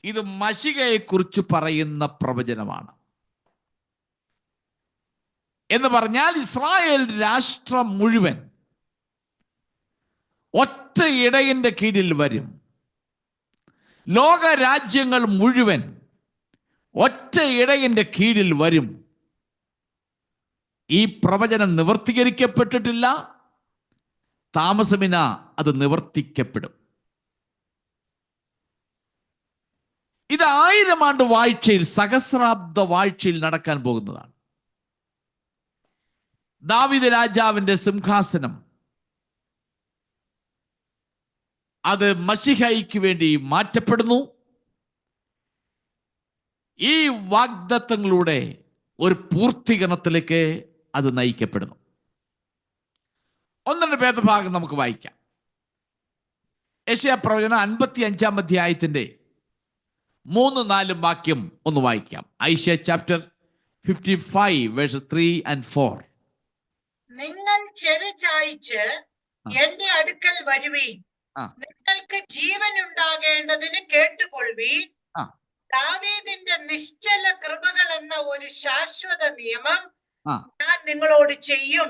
ഇത്. മശിഹയെക്കുറിച്ച് പറയുന്ന പ്രവചനമാണ് എന്ന് പറഞ്ഞാൽ, ഇസ്രായേൽ രാഷ്ട്രം മുഴുവൻ ഒറ്റ ഇടയന്റെ കീഴിൽ വരും. ലോക രാജ്യങ്ങൾ മുഴുവൻ ഒറ്റ ഇടയന്റെ കീഴിൽ വരും. ഈ പ്രവചനം നിവർത്തീകരിക്കപ്പെട്ടിട്ടില്ല, താമസമില്ല അത് നിവർത്തിക്കപ്പെടും. ഇത് 1000 ആണ്ട് വാഴ്ചയിൽ, സഹസ്രാബ്ദ വാഴ്ചയിൽ നടക്കാൻ പോകുന്നതാണ്. ദാവീദ് രാജാവിന്റെ സിംഹാസനം അത് മശിഹയ്ക്ക് വേണ്ടി മാറ്റപ്പെടുന്നു. ഈ വാഗ്ദത്തങ്ങളുടെ ഒരു പൂർത്തീകരണത്തിലേക്ക് അത് നയിക്കപ്പെടുന്നു. 1-2 വേദഭാഗം നമുക്ക് വായിക്കാം. യെശയ്യാ പ്രവചനം 55-ാം അധ്യായത്തിന്റെ 3-4 വാക്യം ഒന്ന് വായിക്കാം. ഐശയ്യാ ചാപ്റ്റർ 55 verses 3 and 4. നിങ്ങൾ ചെവി ചായിച്ച് എന്റെ അടുക്കൽ വരുവീൻ, നിങ്ങൾക്ക് ജീവൻ ഉണ്ടാകേണ്ടതിന് കേട്ടുകൊള്ളുവീൻ. ദാവീദിന്റെ നിശ്ചല കൃപകൾ എന്ന ഒരു ശാശ്വത നിയമം ഞാൻ നിങ്ങളോട് ചെയ്യും.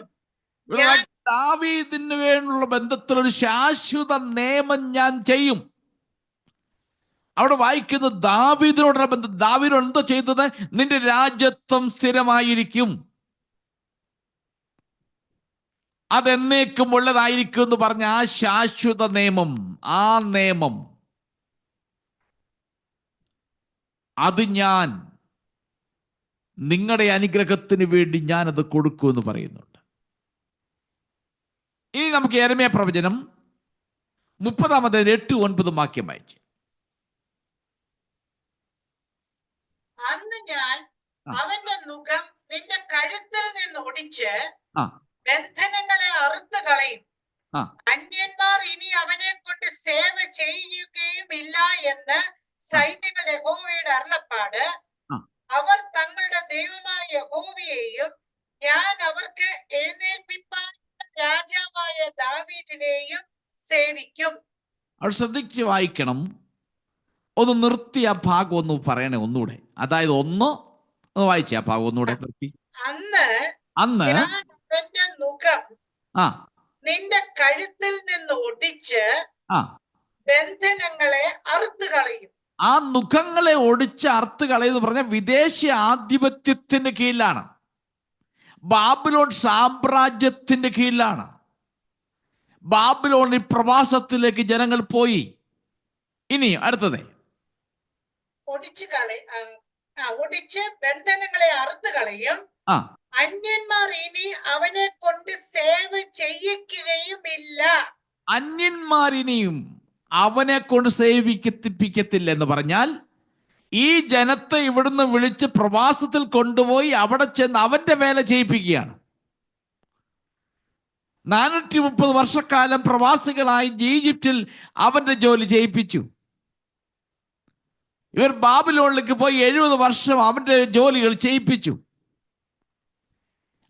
ദാവീദിന് വേണ്ടിയുള്ള ബന്ധത്തിൽ ഒരു ശാശ്വത നിയമം ഞാൻ ചെയ്യും. അവിടെ വായിക്കുന്നത് ദാവീദിനോടുള്ള ബന്ധം. ദാവീദിനോട് എന്തോ ചെയ്തത്? നിന്റെ രാജ്യത്വം സ്ഥിരമായിരിക്കും, അതെന്നേക്കും ഉള്ളതായിരിക്കും എന്ന് പറഞ്ഞ ആ ശാശ്വത നിയമം, ആ നിയമം അത് ഞാൻ നിങ്ങളുടെ അനുഗ്രഹത്തിന് വേണ്ടി ഞാനത് കൊടുക്കുമെന്ന് പറയുന്നുണ്ട്. ഇനി നമുക്ക് യെരമ്യാ പ്രവചനം 30 8-9 വാക്യം വായിച്ച്. അന്ന് ഞാൻ അവന്റെ മുഖം നിന്റെ കഴുത്തിൽ നിന്ന് ഒടിച്ച് ബന്ധനങ്ങളെ അറുത്ത് കളയും. അന്യന്മാർ ഇനി അവനെ കൊണ്ട് സേവ ചെയ്യുകയുമില്ല എന്ന് സൈന്യങ്ങളുടെ യഹോവയുടെ അരുളപ്പാട്. അവർ തങ്ങളുടെ ദൈവമായ യഹോവയെയും ഞാൻ അവർക്ക് എഴുന്നേൽപ്പിപ്പാൻ രാജാവായ ദാവീദിനെയും സേവിക്കും. അവർ ശ്രദ്ധിച്ച് വായിക്കണം. ഒന്ന് നിർത്തി ആ ഭാഗം ഒന്ന് പറയണേ ഒന്നുകൂടെ. അതായത് ഒന്ന് വായിച്ചേ ആ ഭാഗം ഒന്നുകൂടെ നിർത്തി. അന്ന് ഞാൻ അവന്റെ മുഖം നിന്റെ കഴുത്തിൽ നിന്ന് ഒടിച്ച് ബന്ധനങ്ങളെ അറുത്ത് കളയും. ആ മുഖങ്ങളെ ഒടിച്ച് അറുത്ത് കളയെന്ന് പറഞ്ഞ വിദേശ ആധിപത്യത്തിന്റെ കീഴിലാണ്, ബാബിലോൺ സാമ്രാജ്യത്തിന്റെ കീഴിലാണ്. ബാബിലോണിൽ പ്രവാസത്തിലേക്ക് ജനങ്ങൾ പോയി. ഇനി അടുത്തത് ഒടിച്ച് ബന്ധനങ്ങളെ അറുത്ത് കളയും. അന്യന്മാർ ഇനി അവനെ കൊണ്ട് സേവ ചെയ്യിക്കുകയുമില്ല. അന്യന്മാരിനിയും അവനെ കൊണ്ട് സേവിക്കത്തിപ്പിക്കത്തില്ല എന്ന് പറഞ്ഞാൽ ഈ ജനത്തെ ഇവിടുന്ന് വിളിച്ച് പ്രവാസത്തിൽ കൊണ്ടുപോയി അവിടെ ചെന്ന് അവന്റെ വേല ചെയ്യിപ്പിക്കുകയാണ്. 430 വർഷക്കാലം പ്രവാസികളായി ഈജിപ്തിൽ അവന്റെ ജോലി ചെയ്യിപ്പിച്ചു. ഇവർ ബാബിലോണിലേക്ക് പോയി 70 വർഷം അവന്റെ ജോലികൾ ചെയ്യിപ്പിച്ചു.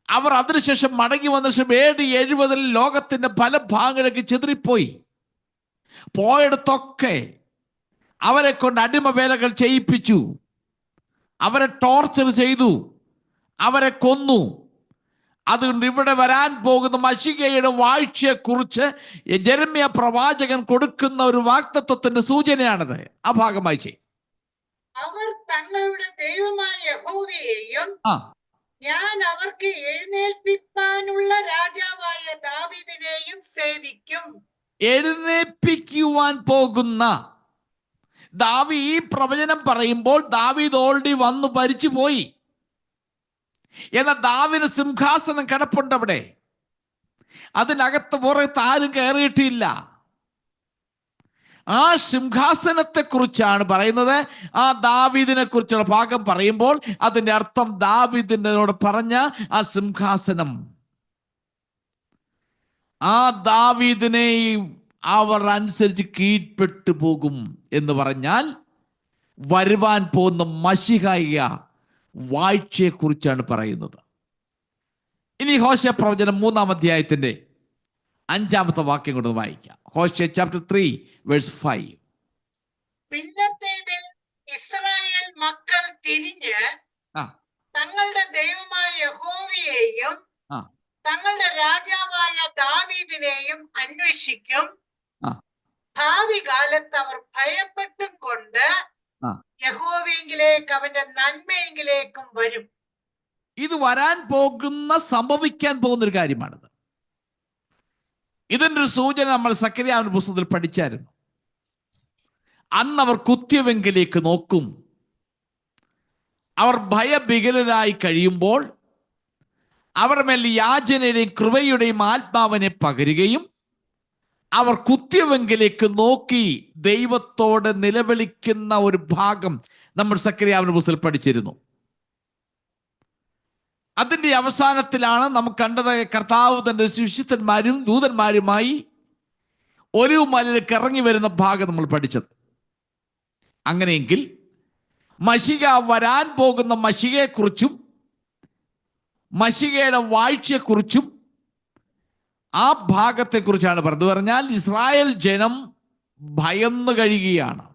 അവർ അതിനുശേഷം മടങ്ങി വന്ന ശേഷം AD 70 ലോകത്തിന്റെ പല ഭാഗങ്ങളിലേക്ക് ചിതറിപ്പോയി. പോയിടത്തൊക്കെ അവരെ കൊണ്ട് അടിമ വേലകൾ ചെയ്യിപ്പിച്ചു, അവരെ ടോർച്ചർ ചെയ്തു, അവരെ കൊന്നു. അതുകൊണ്ട് ഇവിടെ വരാൻ പോകുന്ന മശിഹയുടെ വാഴ്ചയെ കുറിച്ച് യെരമ്യാ പ്രവാചകൻ കൊടുക്കുന്ന ഒരു വാഗ്ദത്തത്തിന്റെ സൂചനയാണത്. ആ ഭാഗമായി ചെയ്യും. അവർ തങ്ങളുടെ ദൈവമായ യഹോവയെയും ഞാൻ അവർക്ക് എഴുന്നേൽപ്പിപ്പാനുള്ള രാജാവായ ദാവീദിനെയും സേവിക്കും. എഴുന്നേൽപ്പിക്കുവാൻ പോകുന്ന ഈ പ്രവചനം പറയുമ്പോൾ ദാവീദ് ഓൾറെഡി വന്നു ഭരിച്ചു പോയി. എന്നാൽ ദാവീദിന് സിംഹാസനം കിടപ്പുണ്ട് അവിടെ. അതിനകത്ത് പുറത്ത് ആരും കയറിയിട്ടില്ല. ആ സിംഹാസനത്തെ കുറിച്ചാണ് പറയുന്നത്. ആ ദാവീദിനെ കുറിച്ചുള്ള ഭാഗം പറയുമ്പോൾ അതിന്റെ അർത്ഥം ദാവീദിനോട് പറഞ്ഞ ആ സിംഹാസനം, ആ ദാവീദിനെയും അവർ അനുസരിച്ച് കീഴ്പ്പെട്ടു പോകും എന്ന് പറഞ്ഞാൽ വരുവാൻ പോകുന്ന മശിഹായ വാഴ്ചയെ കുറിച്ചാണ് പറയുന്നത്. ഇനി ഹോശേയ പ്രവചനം 3-ാം അധ്യായത്തിന്റെ 5-ാമത്തെ വാക്യം കൊണ്ട് വായിക്കാം. ഹോശേയ ചാപ്റ്റർ 3 വേഴ്സ് 5. പിന്നത്തേതിൽ ഇസ്രായേൽ മക്കൾ തിരിഞ്ഞ് തങ്ങളുടെ ദൈവമായ യഹോവയെയും തങ്ങളുടെ രാജാവായ ദാവീദിനെയും അന്വേഷിക്കും. ഭാവി കാലത്ത് അവർ ഭയപ്പെട്ടും കൊണ്ട് യഹോവയെങ്കിലേക്ക് അവന്റെ നന്മയെങ്കിലേക്കും വരും. ഇത് വരാൻ പോകുന്ന, സംഭവിക്കാൻ പോകുന്ന ഒരു കാര്യമാണിത്. ഇതിൻ്റെ ഒരു സൂചന നമ്മൾ സക്കറിയാവിന്റെ പുസ്തകത്തിൽ പഠിച്ചായിരുന്നു. അന്ന് അവർ കുത്തിയവെങ്കിലേക്ക് നോക്കും. അവർ ഭയവികലരായി കഴിയുമ്പോൾ അവർ മേൽ യാചനയുടെയും കൃപയുടെയും ആത്മാവിനെ പകരുകയും അവർ കുത്തിയവെങ്കിലേക്ക് നോക്കി ദൈവത്തോട് നിലവിളിക്കുന്ന ഒരു ഭാഗം നമ്മൾ സക്കറിയാവിന്റെ പുസ്തകത്തിൽ പഠിച്ചിരുന്നു. അതിന്റെ അവസാനത്തിലാണ് നമുക്ക് കണ്ടത് കർത്താവ് തന്റെ ശിഷ്യന്മാരും ദൂതന്മാരുമായി ഒരു മലയിലേക്ക് ഇറങ്ങി വരുന്ന ഭാഗം നമ്മൾ പഠിച്ചത്. അങ്ങനെയെങ്കിൽ മശിഹ, വരാൻ പോകുന്ന മശിഹയെക്കുറിച്ചും മശികയുടെ വാഴ്ചയെക്കുറിച്ചും ആ ഭാഗത്തെക്കുറിച്ചാണ് പറഞ്ഞത്. പറഞ്ഞാൽ ഇസ്രായേൽ ജനം ഭയന്നു കഴിയുകയാണ്.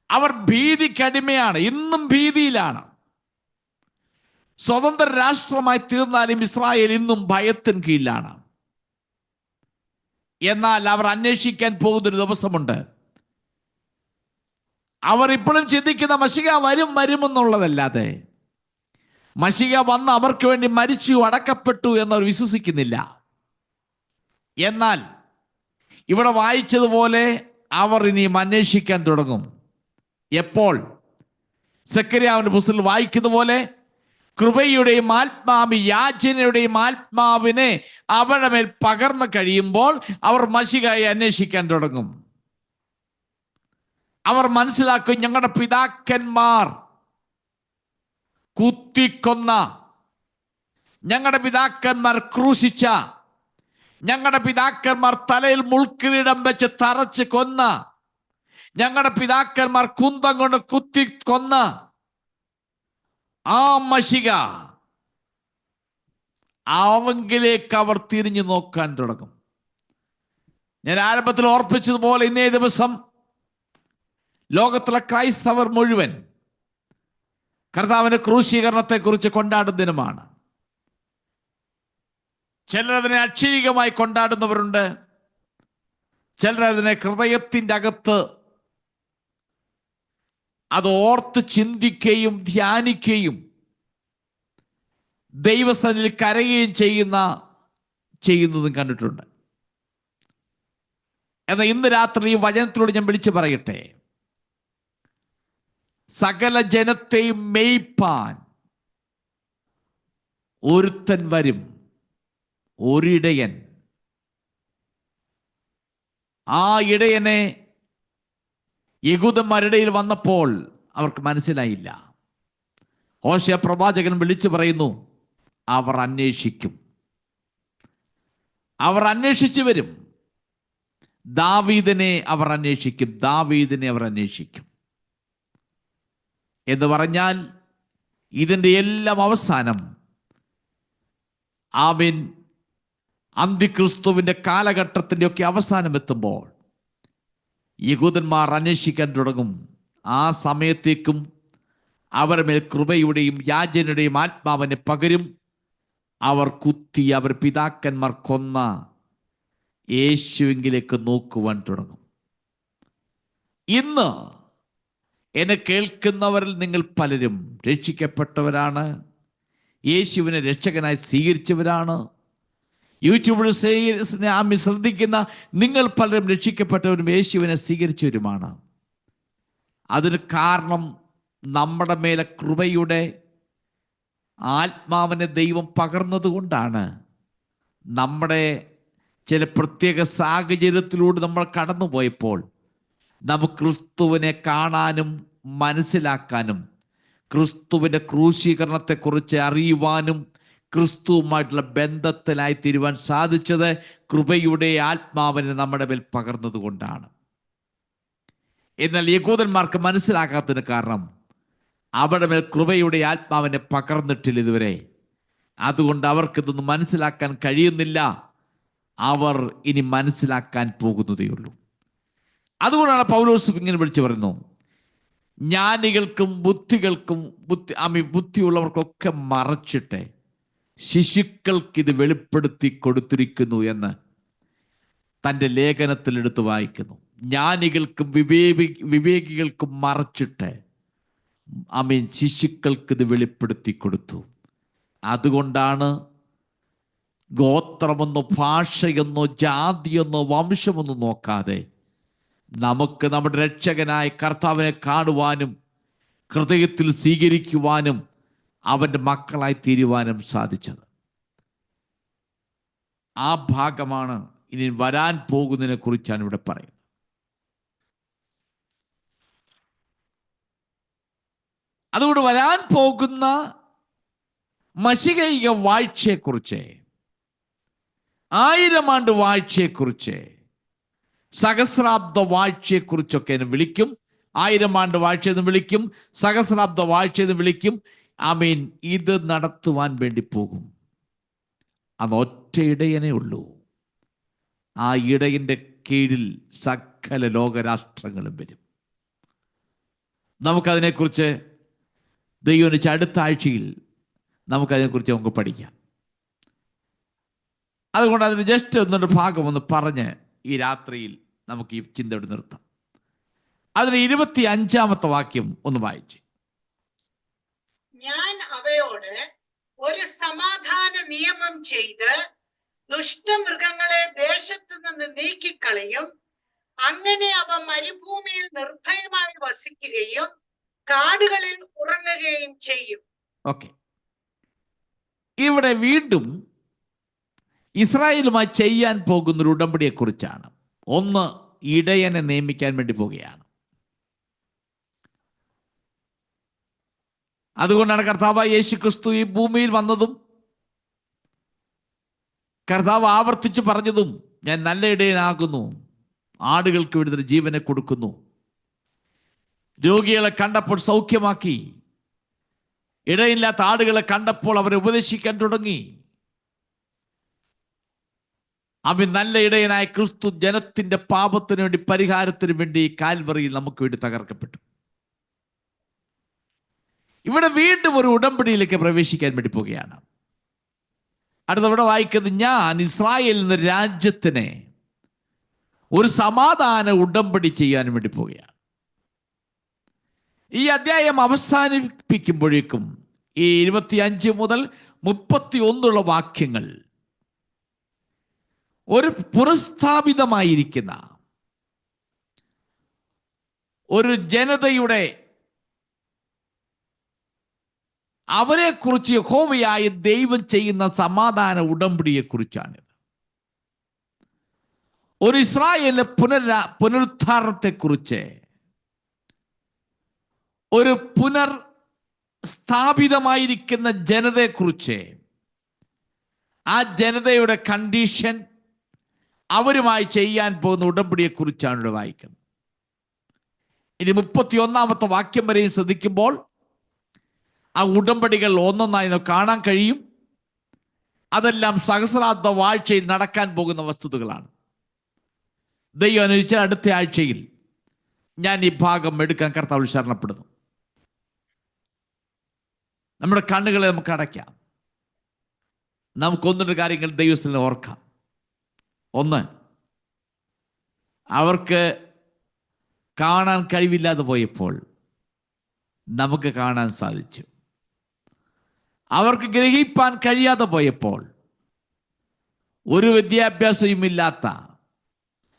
അവർ ഭീതിക്കടിമയാണ്, ഇന്നും ഭീതിയിലാണ്. സ്വതന്ത്ര രാഷ്ട്രമായി തീർന്നാലും ഇസ്രായേൽ ഇന്നും ഭയത്തിന് കീഴിലാണ്. എന്നാൽ അവർ അന്വേഷിക്കാൻ പോകുന്നൊരു ദിവസമുണ്ട്. അവർ ഇപ്പോഴും ചിന്തിക്കുന്ന മശിക വരുമെന്നുള്ളതല്ലാതെ മശിക വന്ന് അവർക്ക് വേണ്ടി മരിച്ചു അടക്കപ്പെട്ടു എന്നവർ വിശ്വസിക്കുന്നില്ല. എന്നാൽ ഇവിടെ വായിച്ചതുപോലെ അവർ ഇനിയും അന്വേഷിക്കാൻ തുടങ്ങും. എപ്പോൾ? സെക്കര്യാവിന്റെ പുസ്തകത്തിൽ വായിക്കുന്ന പോലെ കൃപയുടെയും ആത്മാവ്, യാചനയുടെയും ആത്മാവിനെ അവരുടെ മേൽ പകർന്നു കഴിയുമ്പോൾ അവർ മശികയെ അന്വേഷിക്കാൻ തുടങ്ങും. അവർ മനസ്സിലാക്കും, ഞങ്ങളുടെ പിതാക്കന്മാർ കുത്തിക്കൊന്ന, ഞങ്ങളുടെ പിതാക്കന്മാർ ക്രൂശിച്ച, ഞങ്ങളുടെ പിതാക്കന്മാർ തലയിൽ മുൾക്കിരീടം വെച്ച് തറച്ച് കൊന്ന, ഞങ്ങളുടെ പിതാക്കന്മാർ കുന്തം കൊണ്ട് കുത്തി കൊന്ന ആ മശിക, അവങ്കിലേക്ക് അവർ തിരിഞ്ഞു നോക്കാൻ തുടങ്ങും. ഞാൻ ആരംഭത്തിൽ ഓർപ്പിച്ചതുപോലെ ഇന്നേ ദിവസം ലോകത്തിലെ ക്രൈസ്തവർ മുഴുവൻ കർത്താവിന്റെ ക്രൂശീകരണത്തെക്കുറിച്ച് കൊണ്ടാടുന്ന ദിനമാണ്. ചിലരതിനെ അക്ഷരീകമായി കൊണ്ടാടുന്നവരുണ്ട്, ചിലരതിനെ ഹൃദയത്തിൻ്റെ അകത്ത് അത് ഓർത്ത് ചിന്തിക്കുകയും ധ്യാനിക്കുകയും ദൈവസന്നിധിയിൽ കരയുകയും ചെയ്യുന്നതും കണ്ടിട്ടുണ്ട്. എന്നാൽ ഇന്ന് രാത്രി ഈ വചനത്തിലൂടെ ഞാൻ വിളിച്ചു പറയട്ടെ, സകല ജനത്തെയും മേയ്പ്പാൻ ഒരുത്തൻ വരും, ഒരിടയൻ. ആ ഇടയനെ യഹൂദന്മാരുടെ ഇടയിൽ വന്നപ്പോൾ അവർക്ക് മനസ്സിലായില്ല. ഹോശേയ പ്രവാചകൻ വിളിച്ചു പറയുന്നു, അവർ അന്വേഷിക്കും, അവർ അന്വേഷിച്ചു വരും. ദാവീദിനെ അവർ അന്വേഷിക്കും, ദാവീദിനെ അവർ അന്വേഷിക്കും എന്ന് പറഞ്ഞാൽ ഇതിൻ്റെ എല്ലാം അവസാനം ആമേൻ അന്തിക്രിസ്തുവിൻ്റെ കാലഘട്ടത്തിൻ്റെ ഒക്കെ അവസാനം എത്തുമ്പോൾ യഹൂദന്മാർ അന്വേഷിക്കാൻ തുടങ്ങും. ആ സമയത്തേക്കും അവരുടെ മേൽ കൃപയുടെയും യാചനയുടെയും ആത്മാവിനെ പകരും. അവർ കുത്തി അവർ പിതാക്കന്മാർ കൊന്ന യേശുവിലേക്ക് നോക്കുവാൻ തുടങ്ങും. ഇന്ന് എന്നെ കേൾക്കുന്നവരിൽ നിങ്ങൾ പലരും രക്ഷിക്കപ്പെട്ടവരാണ്, യേശുവിനെ രക്ഷകനായി സ്വീകരിച്ചവരാണ്. യൂട്യൂബിൽ ശ്രദ്ധിക്കുന്ന നിങ്ങൾ പലരും രക്ഷിക്കപ്പെട്ടവരും യേശുവിനെ സ്വീകരിച്ചവരുമാണ്. അതിന് കാരണം നമ്മുടെ മേലെ കൃപയുടെ ആത്മാവിനെ ദൈവം പകർന്നതുകൊണ്ടാണ്. നമ്മുടെ ചില പ്രത്യേക സാഹചര്യത്തിലൂടെ നമ്മൾ കടന്നുപോയപ്പോൾ നമുക്ക് ക്രിസ്തുവിനെ കാണാനും മനസ്സിലാക്കാനും ക്രിസ്തുവിൻ്റെ ക്രൂശീകരണത്തെക്കുറിച്ച് അറിയുവാനും ക്രിസ്തുവുമായിട്ടുള്ള ബന്ധത്തിലായി തീരുവാൻ സാധിച്ചത് കൃപയുടെ ആത്മാവിനെ നമ്മുടെ മേൽ പകർന്നതുകൊണ്ടാണ്. എന്നാൽ യഹൂദന്മാർക്ക് മനസ്സിലാക്കാത്തതിന് കാരണം അവരുടെ മേൽ കൃപയുടെ ആത്മാവിനെ പകർന്നിട്ടില്ല ഇതുവരെ. അതുകൊണ്ട് അവർക്കിതൊന്നും മനസ്സിലാക്കാൻ കഴിയുന്നില്ല. അവർ ഇനി മനസ്സിലാക്കാൻ പോകുന്നതേ ഉള്ളൂ. അതുകൊണ്ടാണ് പൗലോസ് ഇങ്ങനെ വിളിച്ചു പറയുന്നു, ജ്ഞാനികൾക്കും ബുദ്ധിയുള്ളവർക്കൊക്കെ മറച്ചിട്ടെ ശിശുക്കൾക്കിത് വെളിപ്പെടുത്തി കൊടുത്തിരിക്കുന്നു എന്ന് തൻ്റെ ലേഖനത്തിൽ എടുത്ത് വായിക്കുന്നു. ജ്ഞാനികൾക്കും വിവേകികൾക്കും മറച്ചിട്ട് ശിശുക്കൾക്കിത് വെളിപ്പെടുത്തി കൊടുത്തു. അതുകൊണ്ടാണ് ഗോത്രമെന്നോ ഭാഷയെന്നോ ജാതിയെന്നോ വംശമെന്നോ നോക്കാതെ നമുക്ക് നമ്മുടെ രക്ഷകനായ കർത്താവിനെ കാണുവാനും ഹൃദയത്തിൽ സ്വീകരിക്കുവാനും അവൻ്റെ മക്കളായി തീരുവാനും സാധിച്ചത്. ആ ഭാഗമാണ് ഇനി വരാൻ പോകുന്നതിനെ കുറിച്ചാണ് ഇവിടെ പറയുന്നത്. അതുകൊണ്ട് വരാൻ പോകുന്ന മശികൈക വാഴ്ചയെക്കുറിച്ച്, 1000 ആണ്ട് വാഴ്ചയെക്കുറിച്ച്, സഹസ്രാബ്ദ വാഴ്ചയെക്കുറിച്ചൊക്കെ വിളിക്കും. 1000 ആണ്ട് വാഴ്ച എന്ന് വിളിക്കും, സഹസ്രാബ്ദ വാഴ്ച എന്ന് വിളിക്കും. ആമീൻ, ഇത് നടത്തുവാൻ വേണ്ടി പോകും. അത് ഒറ്റ ഇടയനേ ഉള്ളൂ. ആ ഇടയൻ്റെ കീഴിൽ സകല ലോകരാഷ്ട്രങ്ങളും വരും. നമുക്കതിനെക്കുറിച്ച് ദൈവം വെച്ച് അടുത്ത ആഴ്ചയിൽ നമുക്കതിനെക്കുറിച്ച് നമുക്ക് പഠിക്കാം. അതുകൊണ്ട് അതിന് ജസ്റ്റ് ഒന്നൊരു ഭാഗം ഒന്ന് പറഞ്ഞ് ഈ രാത്രിയിൽ നമുക്ക് ഈ ചിന്തയോട് നിർത്താം. അതിന് 25-ാമത്തെ വാക്യം ഒന്ന് വായിച്ച്. ഞാൻ അവയോട് ഒരു സമാധാന നിയമം ചെയ്ത് ദുഷ്ടമൃഗങ്ങളെ ദേശത്തു നിന്ന് നീക്കിക്കളയും. അങ്ങനെ അവ മരുഭൂമിയിൽ നിർഭയമായി വസിക്കുകയും കാടുകളിൽ ഉറങ്ങുകയും ചെയ്യും. ഓക്കെ, ഇവിടെ വീണ്ടും ഇസ്രായേലുമായി ചെയ്യാൻ പോകുന്നൊരു ഉടമ്പടിയെ കുറിച്ചാണ്. ഒന്ന്, ഇടയനെ നിയമിക്കാൻ വേണ്ടി പോവുകയാണ്. അതുകൊണ്ടാണ് കർത്താവായ യേശു ക്രിസ്തു ഈ ഭൂമിയിൽ വന്നതും കർത്താവ് ആവർത്തിച്ച് പറഞ്ഞതും, ഞാൻ നല്ല ഇടയനാകുന്നു, ആടുകൾക്ക് വേണ്ടി ജീവനെ കൊടുക്കുന്നു. രോഗികളെ കണ്ടപ്പോൾ സൗഖ്യമാക്കി, ഇടയില്ലാത്ത ആടുകളെ കണ്ടപ്പോൾ അവരെ ഉപദേശിക്കാൻ തുടങ്ങി. അവൻ നല്ല ഇടയനായ ക്രിസ്തു ജനത്തിന്റെ പാപത്തിനു വേണ്ടി, പരിഹാരത്തിനു വേണ്ടി കാൽവറിയിൽ നമുക്ക് വേണ്ടി തകർക്കപ്പെട്ടു. ഇവിടെ വീണ്ടും ഒരു ഉടമ്പടിയിലേക്ക് പ്രവേശിക്കാൻ വേണ്ടി പോവുകയാണ്. അടുത്തവിടെ വായിക്കുന്നത്, ഞാൻ ഇസ്രായേൽ എന്ന രാജ്യത്തിനെ ഒരു സമാധാന ഉടമ്പടി ചെയ്യാൻ വേണ്ടി പോവുകയാണ്. ഈ അധ്യായം അവസാനിപ്പിക്കുമ്പോഴേക്കും ഈ 25 മുതൽ 31 വാക്യങ്ങൾ ഒരു പുനഃസ്ഥാപിതമായിരിക്കുന്ന ഒരു ജനതയുടെ, അവരെക്കുറിച്ച് യഹോവയായ ദൈവം ചെയ്യുന്ന സമാധാന ഉടമ്പടിയെ കുറിച്ചാണിത്. ഒരു ഇസ്രായേലിന്റെ പുനരുദ്ധാരണത്തെക്കുറിച്ച്, ഒരു സ്ഥാപിതമായിരിക്കുന്ന ജനതയെക്കുറിച്ച്, ആ ജനതയുടെ കണ്ടീഷൻ, അവരുമായി ചെയ്യാൻ പോകുന്ന ഉടമ്പടിയെക്കുറിച്ചാണ് ഇവിടെ വായിക്കുന്നത്. ഇനി 31-ാമത്തെ വാക്യം വരെയും ശ്രദ്ധിക്കുമ്പോൾ ആ ഉടമ്പടികൾ ഒന്നൊന്നായി കാണാൻ കഴിയും. അതെല്ലാം സഹസ്രാബ്ദ വാഴ്ചയിൽ നടക്കാൻ പോകുന്ന വസ്തുതകളാണ്. ദൈവം അനുവദിച്ചാൽ അടുത്ത ആഴ്ചയിൽ ഞാൻ ഈ ഭാഗം എടുക്കാൻ കർത്താവ് ശരണപ്പെടുന്നു. നമ്മുടെ കണ്ണുകളെ നമുക്ക് അടയ്ക്കാം. നമുക്കൊന്നിൻ്റെ കാര്യങ്ങൾ ദൈവത്തിൽ ഓർക്കാം. ഒന്ന്, അവർക്ക് കാണാൻ കഴിവില്ലാതെ പോയപ്പോൾ നമുക്ക് കാണാൻ സാധിച്ചു. അവർക്ക് ഗ്രഹിപ്പാൻ കഴിയാതെ പോയപ്പോൾ, ഒരു വിദ്യാഭ്യാസവുമില്ലാത്ത,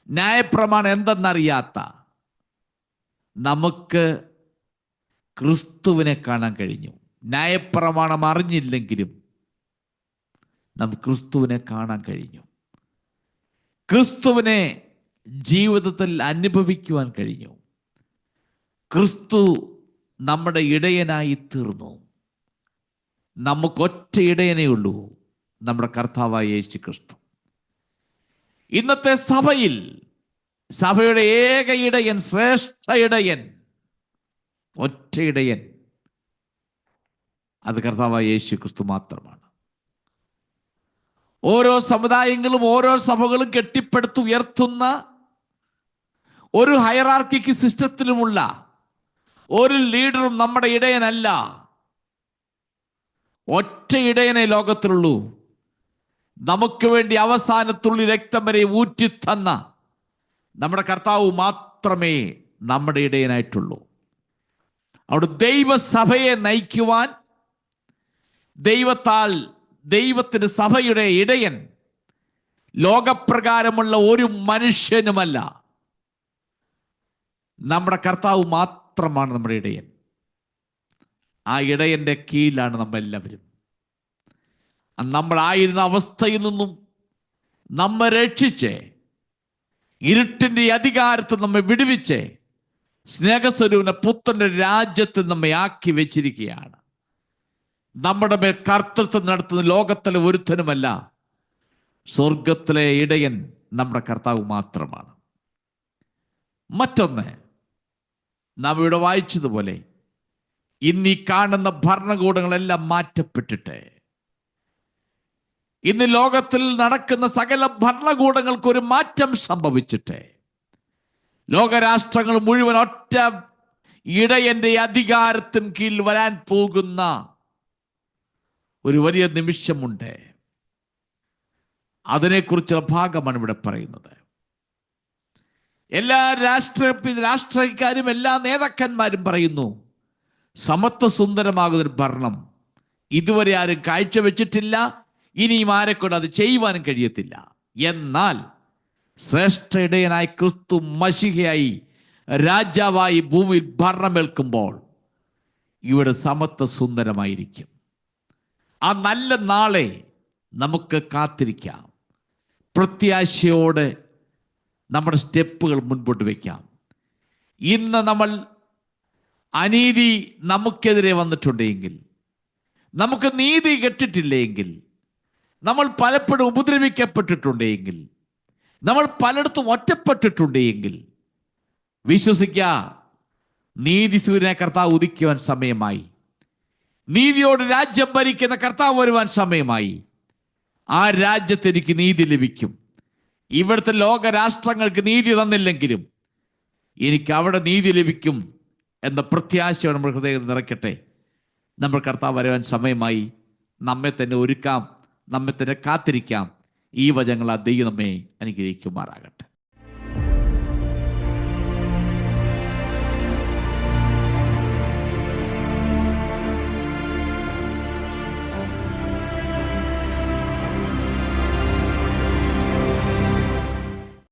ന്യായപ്രമാണം എന്തെന്നറിയാത്ത നമുക്ക് ക്രിസ്തുവിനെ കാണാൻ കഴിഞ്ഞു. ന്യായപ്രമാണം അറിഞ്ഞില്ലെങ്കിലും നമുക്ക് ക്രിസ്തുവിനെ കാണാൻ കഴിഞ്ഞു. ക്രിസ്തുവിനെ ജീവിതത്തിൽ അനുഭവിക്കുവാൻ കഴിഞ്ഞു. ക്രിസ്തു നമ്മുടെ ഇടയനായി തീർന്നു. നമുക്കൊറ്റ ഇടയനേ ഉള്ളൂ, നമ്മുടെ കർത്താവായ യേശു ക്രിസ്തു. ഇന്നത്തെ സഭയിൽ സഭയുടെ ഏക ഇടയൻ, ശ്രേഷ്ഠ ഇടയൻ, ഒറ്റ ഇടയൻ, അത് കർത്താവായ യേശു ക്രിസ്തു മാത്രമാണ്. ഓരോ സമുദായങ്ങളും ഓരോ സഭകളും കെട്ടിപ്പടുത്ത് ഉയർത്തുന്ന ഒരു ഹയറാർക്കിക്ക് സിസ്റ്റത്തിലുമുള്ള ഒരു ലീഡറും നമ്മുടെ ഇടയനല്ല. ഒറ്റ ഇടയനെ ലോകത്തിലുള്ളൂ. നമുക്ക് വേണ്ടി അവസാനത്തുള്ളി രക്തം വരെ ഊറ്റിത്തന്ന നമ്മുടെ കർത്താവ് മാത്രമേ നമ്മുടെ ഇടയനായിട്ടുള്ളൂ. അവിടെ ദൈവസഭയെ നയിക്കുവാൻ, ദൈവത്താൽ ദൈവത്തിന്റെ സഭയുടെ ഇടയൻ ലോകപ്രകാരമുള്ള ഒരു മനുഷ്യനുമല്ല, നമ്മുടെ കർത്താവ് മാത്രമാണ് നമ്മുടെ ഇടയൻ. ആ ഇടയന്റെ കീഴിലാണ് നമ്മളെല്ലാവരും. നമ്മളായിരുന്ന അവസ്ഥയിൽ നിന്നും നമ്മെ രക്ഷിച്ച്, ഇരുട്ടിന്റെ അധികാരത്തിൽ നമ്മെ വിടുവിച്ച്, സ്നേഹസ്വരൂപന പുത്രന്റെ രാജ്യത്തിൽ നമ്മെ ആക്കി വെച്ചിരിക്കുകയാണ്. നമ്മുടെ മേൽ കർത്തൃത്വം നടത്തുന്ന ലോകത്തിലെ ഒരുത്തനുമല്ല, സ്വർഗത്തിലെ ഇടയൻ നമ്മുടെ കർത്താവ് മാത്രമാണ്. മറ്റൊന്ന്, നാം ഇവിടെ വായിച്ചതുപോലെ ഇന്ന് ഈ കാണുന്ന ഭരണകൂടങ്ങളെല്ലാം മാറ്റപ്പെട്ടിട്ട്, ഇന്ന് ലോകത്തിൽ നടക്കുന്ന സകല ഭരണകൂടങ്ങൾക്ക് ഒരു മാറ്റം സംഭവിച്ചിട്ട്, ലോകരാഷ്ട്രങ്ങൾ മുഴുവൻ ഒറ്റ ഇടയന്റെ അധികാരത്തിന് കീഴിൽ വരാൻ പോകുന്ന ഒരു വലിയ നിമിഷമുണ്ട്. അതിനെക്കുറിച്ചുള്ള ഭാഗമാണ് ഇവിടെ പറയുന്നത്. എല്ലാ രാഷ്ട്രീയക്കാരും എല്ലാ നേതാക്കന്മാരും പറയുന്നു, സമത്വ സുന്ദരമാകുന്നൊരു ഭരണം ഇതുവരെ ആരും കാഴ്ചവെച്ചിട്ടില്ല, ഇനിയും ആരെക്കൊണ്ട് അത് ചെയ്യുവാനും കഴിയത്തില്ല. എന്നാൽ ശ്രേഷ്ഠ ഇടയനായി ക്രിസ്തു മശിഹയായി രാജാവായി ഭൂമിയിൽ ഭരണമേൽക്കുമ്പോൾ ഇവിടെ സമത്വ സുന്ദരമായിരിക്കും. ആ നല്ല നാളെ നമുക്ക് കാത്തിരിക്കാം. പ്രത്യാശയോടെ നമ്മുടെ സ്റ്റെപ്പുകൾ മുൻപോട്ട് വയ്ക്കാം. ഇന്ന് നമ്മൾ അനീതി നമുക്കെതിരെ വന്നിട്ടുണ്ടെങ്കിൽ, നമുക്ക് നീതി കെട്ടിട്ടില്ലെങ്കിൽ, നമ്മൾ പലപ്പോഴും ഉപദ്രവിക്കപ്പെട്ടിട്ടുണ്ടെങ്കിൽ, നമ്മൾ പലയിടത്തും ഒറ്റപ്പെട്ടിട്ടുണ്ടെങ്കിൽ, വിശ്വസിക്കുക, നീതി സൂര്യനെ കർത്താവ് ഉദിക്കുവാൻ സമയമായി. നീതിയോട് രാജ്യം ഭരിക്കുന്ന കർത്താവ് വരുവാൻ സമയമായി. ആ രാജ്യത്ത് എനിക്ക് നീതി ലഭിക്കും. ഇവിടുത്തെ ലോകരാഷ്ട്രങ്ങൾക്ക് നീതി തന്നില്ലെങ്കിലും എനിക്ക് അവിടെ നീതി ലഭിക്കും എന്ന പ്രത്യാശയോടെ നമ്മുടെ ഹൃദയം നിറയ്ക്കട്ടെ. നമ്മൾ കർത്താവ് വരുവാൻ സമയമായി. നമ്മെ തന്നെ ഒരുക്കാം, നമ്മെ തന്നെ കാത്തിരിക്കാം. ഈ വചനങ്ങൾ ആ ദൈവം നമ്മെ അനുഗ്രഹിക്കുമാറാകട്ടെ.